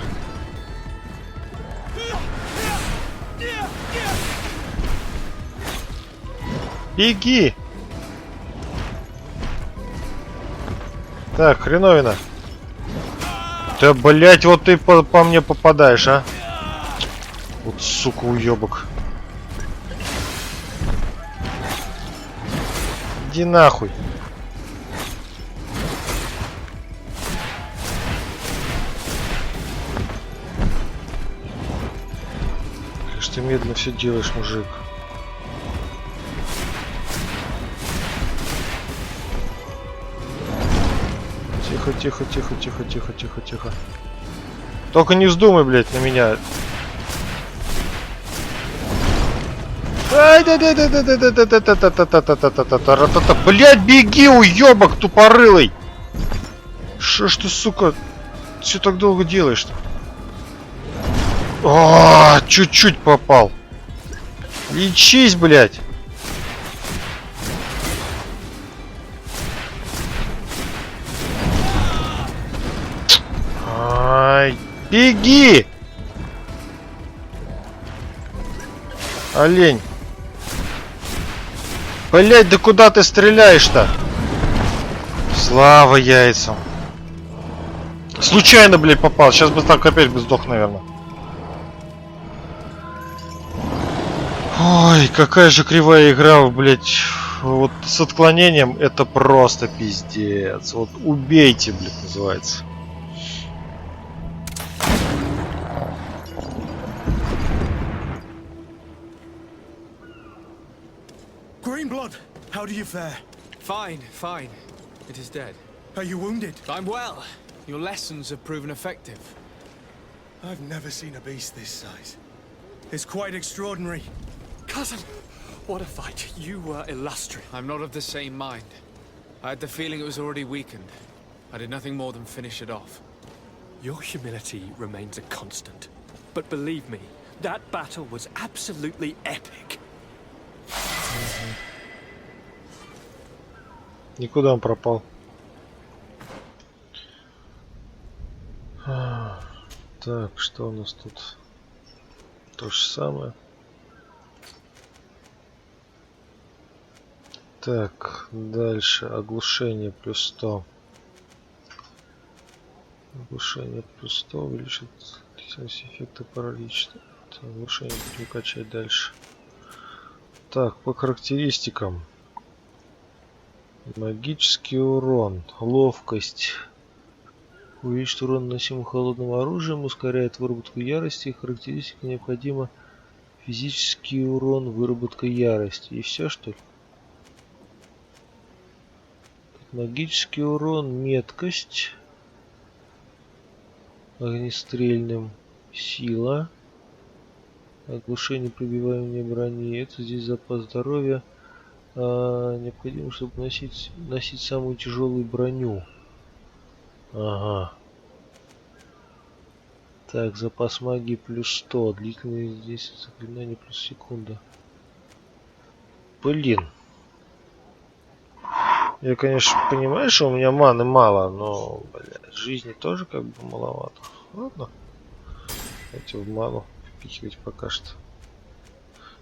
Беги. Так, хреновина. Да, блять, вот ты по мне попадаешь, а? Вот, сука, уёбок. Иди нахуй. Что ты медленно все делаешь, мужик. Тихо, тихо, тихо, тихо, тихо, тихо, тихо. Только не вздумай, блядь, на меня. Блядь, беги, уёбок тупорылый! Шо ж ты, сука, все так долго делаешь-то? О, чуть-чуть попал. Лечись, блядь. Ай, беги! Олень. Блять, да куда ты стреляешь-то? Слава яйцам. Случайно, блядь, попал. Сейчас бы так опять бы сдох, наверное. Ой, какая же кривая игра, блядь. Вот с отклонением это просто пиздец. Вот убейте, блядь, называется. Greenblood, how do you fare? Fine, fine. It is dead. Are you wounded? I'm well. Your lessons have proven effective. I've never seen a beast this size. It's quite extraordinary. Cousin, what a fight. You were illustrious. I'm not of the same mind. I had the feeling it was already weakened. I did nothing more than finish it off. Your humility remains a constant. But believe me, that battle was absolutely epic. Никуда он пропал. Так, что у нас тут? То же самое. Так, дальше. Оглушение плюс 100. Оглушение плюс 100 увеличит эффекта паралича. Оглушение будем качать дальше. Так, по характеристикам. Магический урон, ловкость. Увеличит урон, наносимый холодным оружием, ускоряет выработку ярости. Характеристика необходима. Физический урон, выработка ярости. И все, что ли? Магический урон, меткость. Огнестрельным. Сила. Оглушение, пробиваемой брони. Это здесь запас здоровья. Необходимо, чтобы носить самую тяжелую броню. Ага. Так, запас магии плюс 100. Длительность здесь заклинание плюс секунда. Блин. Я, конечно, понимаю, что у меня маны мало, но, блядь, жизни тоже как бы маловато. Ладно. Давайте в ману впихивать пока что.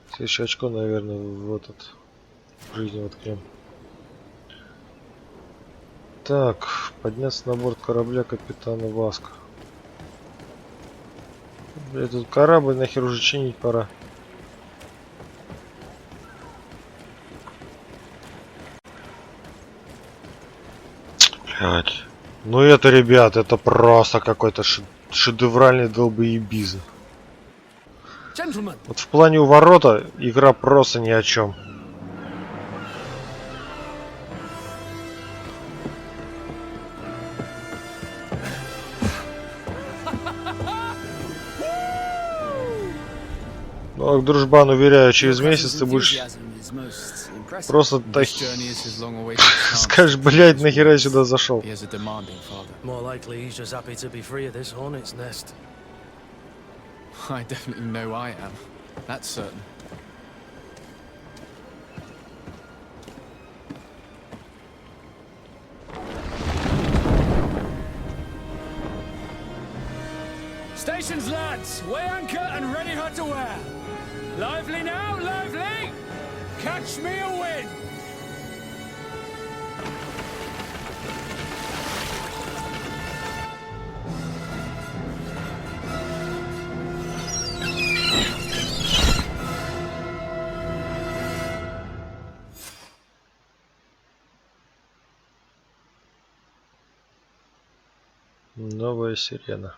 Следующее очко, наверное, в этот... жизни воткнем. Так, подняться на борт корабля капитана Васка. Этот корабль нахер уже чинить пора. Блять. Ну это, ребят, это просто какой-то шедевральный долбоебизм. Вот в плане уворота игра просто ни о чем. Ну, дружбан, уверяю, через месяц ты будешь просто так... Скажешь, блядь, нахера я сюда зашел? I definitely know I am. That's certain. Stations, lads! Weigh anchor and ready her to wear. Lively now, lively! Catch me a wind! Новая сирена.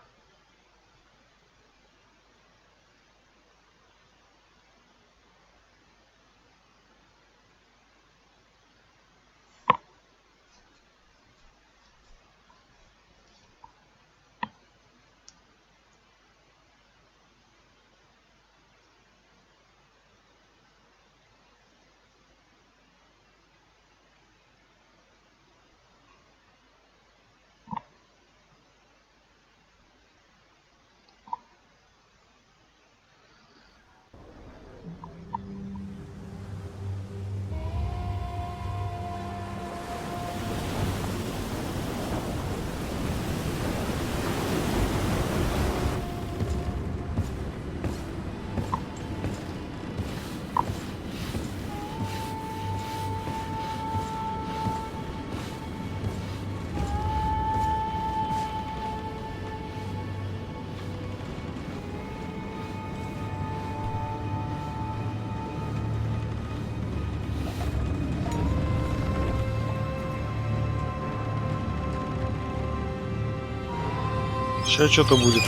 Сейчас что-то будет.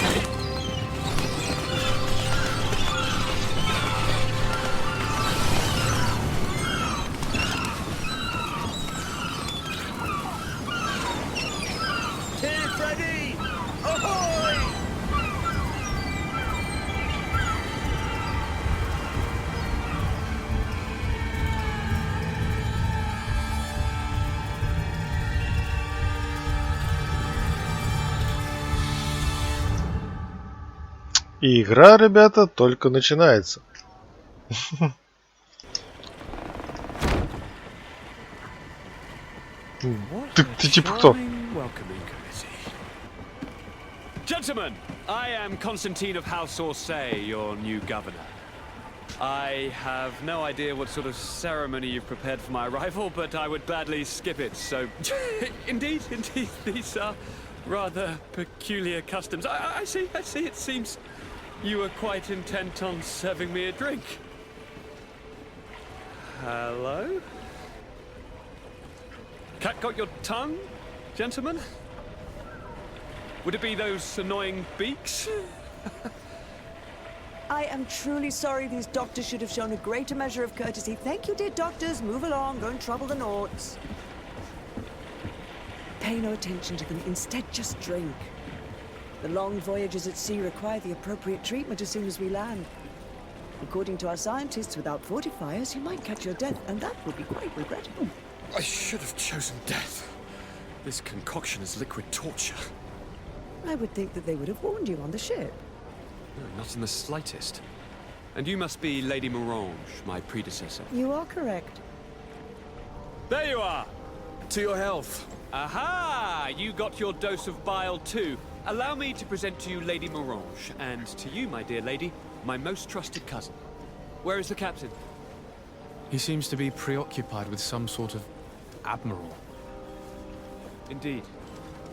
И игра, ребята, только начинается. Ты типа кто? Gentlemen, I am Constantine of House Orsay, your new governor. I have no idea what sort of ceremony you've prepared for my arrival, but I would gladly skip it, so... Indeed, these are rather peculiar customs. I see, it seems you were quite intent on serving me a drink. Hello? Cat got your tongue, gentlemen? Would it be those annoying beaks? I am truly sorry. These doctors should have shown a greater measure of courtesy. Thank you, dear doctors. Move along. Don't trouble the Nauts. Pay no attention to them. Instead, just drink. The long voyages at sea require the appropriate treatment as soon as we land. According to our scientists, without fortifiers, you might catch your death, and that would be quite regrettable. I should have chosen death. This concoction is liquid torture. I would think that they would have warned you on the ship. No, not in the slightest. And you must be Lady Morange, my predecessor. You are correct. There you are! To your health. Aha! You got your dose of bile too. Allow me to present to you Lady Morange, and to you, my dear lady, my most trusted cousin. Where is the captain? He seems to be preoccupied with some sort of admiral. Indeed.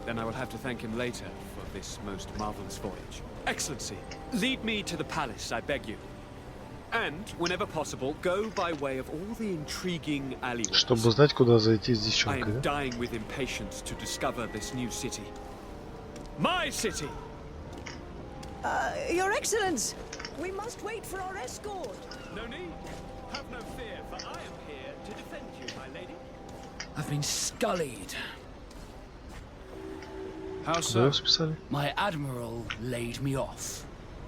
Then I will have to thank him later for this most marvelous voyage. Excellency, lead me to the palace, I beg you. And, whenever possible, go by way of all the intriguing alleyways. Чтобы знать, куда зайти с I девчонкой, am да? dying with impatience to discover this new city. My city! Your Excellence! We must wait for our escort. No need. Have no fear, for I am here to defend you, my lady. I've been scullied. How Куда so? его списали? My admiral laid me off.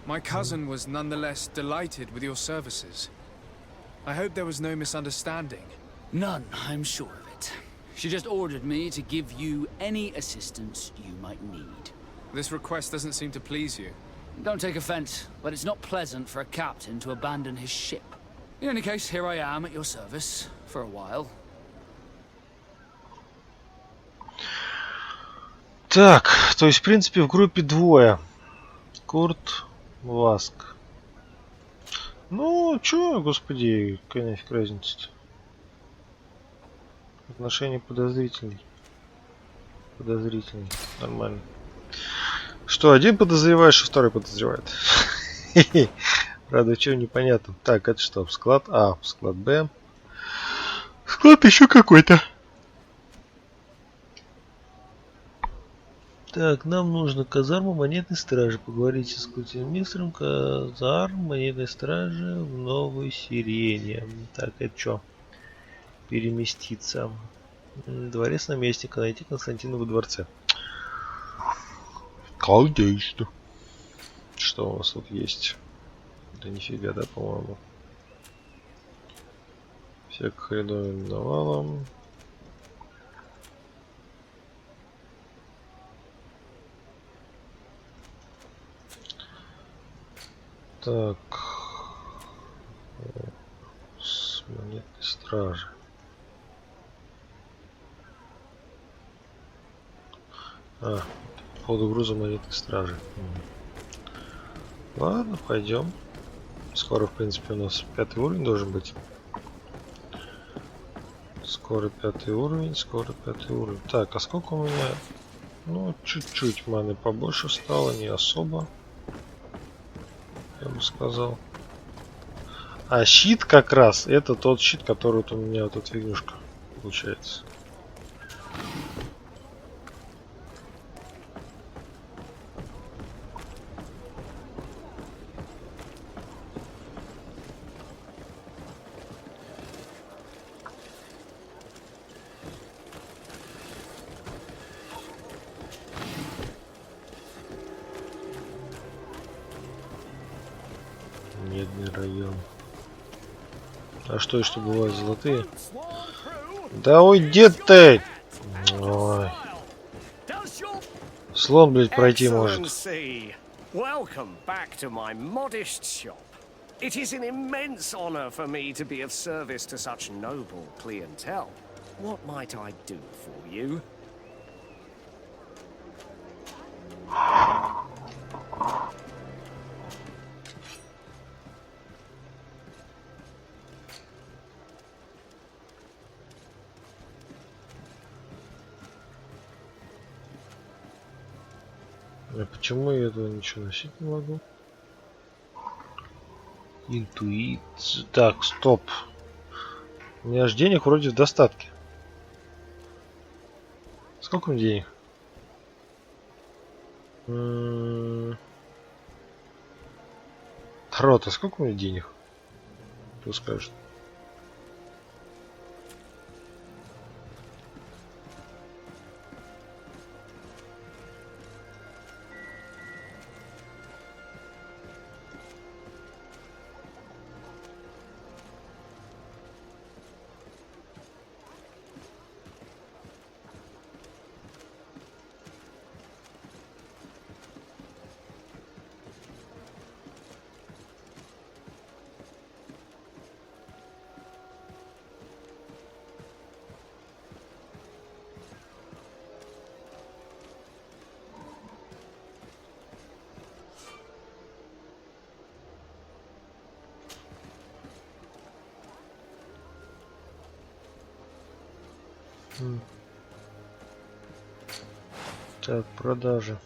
My cousin was nonetheless delighted with your services. I hope there was no misunderstanding. None, I'm sure of it. She just ordered me to give you any assistance you might need. This request doesn't seem to please you. Don't take offense, but it's not pleasant for a captain to abandon his ship. In any case, here I am at your service, for a while. Так, то есть, в принципе, в группе двое. Курт, Васк. Ну, чё, господи, какая нафиг разница-то? Отношение подозрительный. Подозрительный. Нормально. Что, один подозревает, что второй подозревает. Правда, чего непонятно. Так, это что? Склад А, склад Б. Склад еще какой-то. Так, нам нужно казарму монетной стражи. Поговорите с культивмистером казарм монетной стражи в Новой Сирене. Так, это что? Переместиться. Дворец наместника. Найти Константина во дворце. Конечно. Что у нас тут есть? Да нифига, да, по-моему. Всяких хреновин навалом. Так. С монетной стражи. А, по поводу груза монетной стражи. Ладно, пойдем. Скоро, в принципе, у нас 5-й уровень должен быть. Скоро 5-й уровень, скоро 5-й уровень. Так, а сколько у меня? Ну, чуть-чуть маны побольше стало, не особо. Я бы сказал. А щит как раз, это тот щит, который вот у меня вот эта фигнюшка получается. Медный район. А что еще бывают золотые? Да уйди ты! Ой. Слон, блядь, пройти может. Welcome back to my modest shop. It is an immense honor for me to be of service to such noble clientele. What might I do for you? А почему я этого ничего носить не могу? Интуиция. Так, стоп. У меня же денег вроде в достатке. Сколько у меня денег? Рота, сколько у меня денег? Кто скажет? Так, продажи.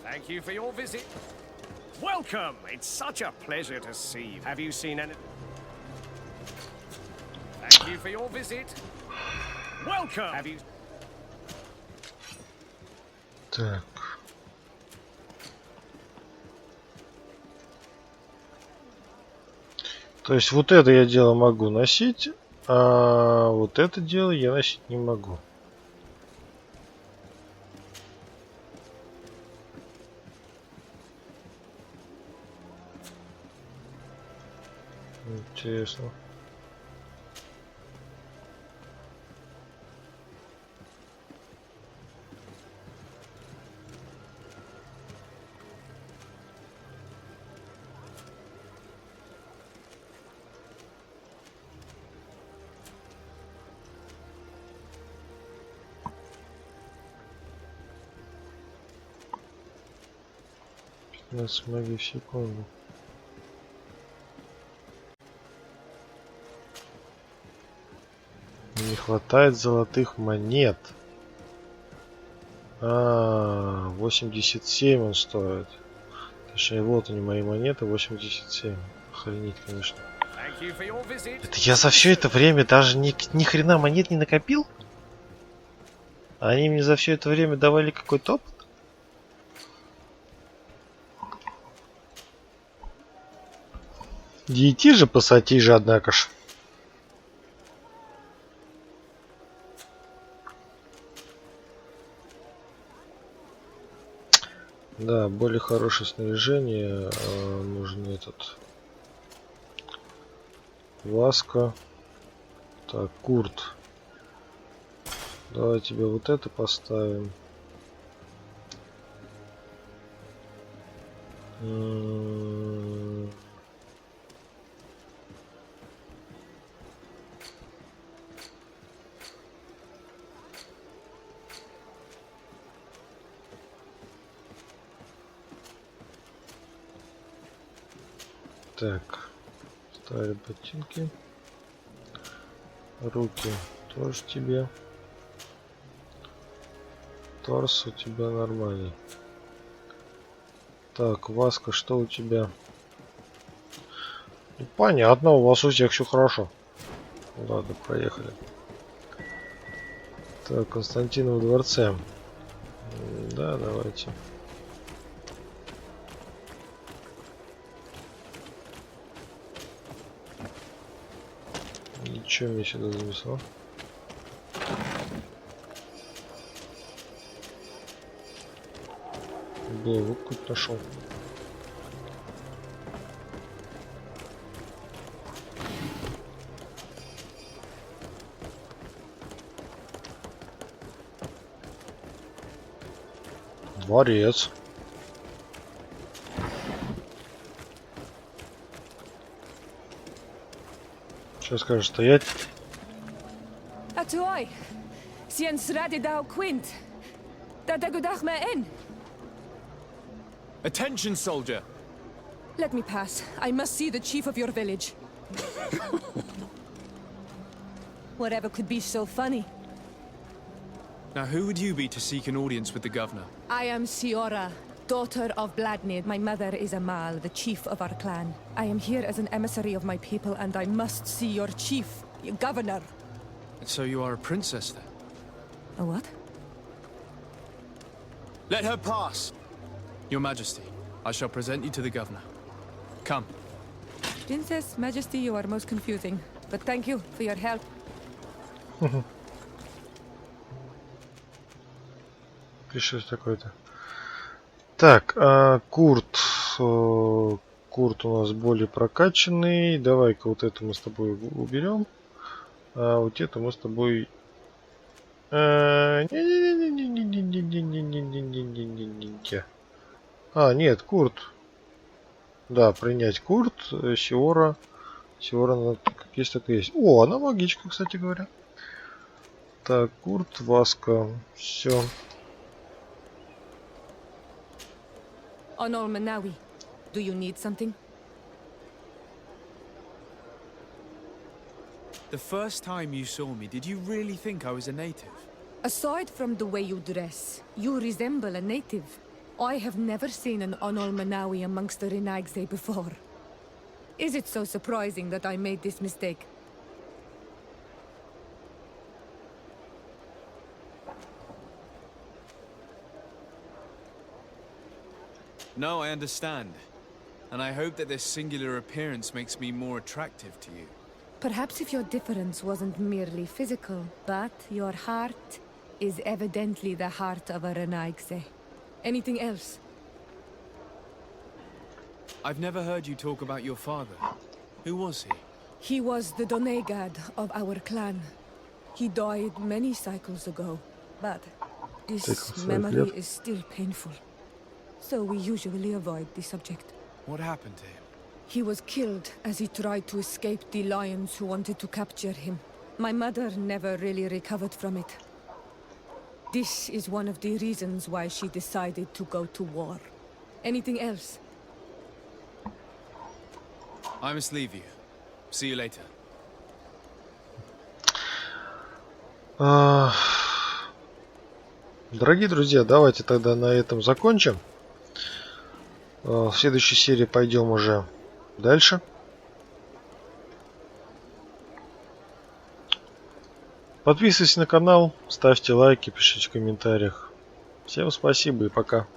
Thank you for your visit. Welcome! It's such a pleasure to see you. Have you seen any... Thank you for your visit. Welcome! Have you... Так. То есть вот это я дело могу носить, а вот это дело я носить не могу. Интересно. Магии в секунду. Не хватает золотых монет. 87 он стоит. Точнее, вот они мои монеты, 87. Охренеть, конечно. Это я за все это время даже ни хрена монет не накопил? Они мне за все это время давали какой-то опыт? Идти же, пассатижи, однако ж. Да, более хорошее снаряжение. Нужен этот... Васка. Так, Курт. Давай тебе вот это поставим. Так, ставим ботинки. Руки тоже тебе. Торс у тебя нормальный. Так, Васка, что у тебя? Ну, понятно, у вас у всех все хорошо. Ладно, проехали. Так, Константин в дворце. Да, давайте. Ничего мне сюда занесло. Было какой-то нашел. Дворец. Что скажешь, стоять? Atuai. Siens radidau quint. Dadagudach me in. Attention, soldier! Let me pass. I must see the chief of your village. Whatever could be so funny? Now, who would you be to seek an audience with the governor? I am Siora, daughter of Vladnir. My mother is Amal, the chief of our clan. I am here as an emissary of my people, and I must see your chief, your governor. And so you are a princess, then? A what? Let her pass! Your Majesty, I shall present you to the governor. Come. Princess, Majesty, you are most confusing. But thank you for your help. Пишешь такой-то. Так, Курт. Курт у нас более прокачанный. Давай-ка вот это мы с тобой уберем. А вот это мы с тобой... нет, Курт. Да, принять Курт, Сиора. Сиора, как есть, так и есть. О, она магичка, кстати говоря. Так, Курт, Васка. Все. Honor Manawi, do you need something? The first time you saw me, did you really think I was a native? Aside from the way you dress, you resemble a native. I have never seen an Onol Manawi amongst the Renagse before. Is it so surprising that I made this mistake? No, I understand. And I hope that this singular appearance makes me more attractive to you. Perhaps if your difference wasn't merely physical, but your heart is evidently the heart of a Renagse. Anything else? I've never heard you talk about your father. Who was he? He was the Donegad of our clan. He died many cycles ago, but this memory is still painful. So we usually avoid the subject. What happened to him? He was killed as he tried to escape the lions who wanted to capture him. My mother never really recovered from it. This is one of the reasons why she decided to go to war. Anything else? I must leave you. See you later. Дорогие друзья, давайте тогда на этом закончим. В следующей серии пойдем уже дальше. Подписывайтесь на канал, ставьте лайки, пишите в комментариях. Всем спасибо и пока.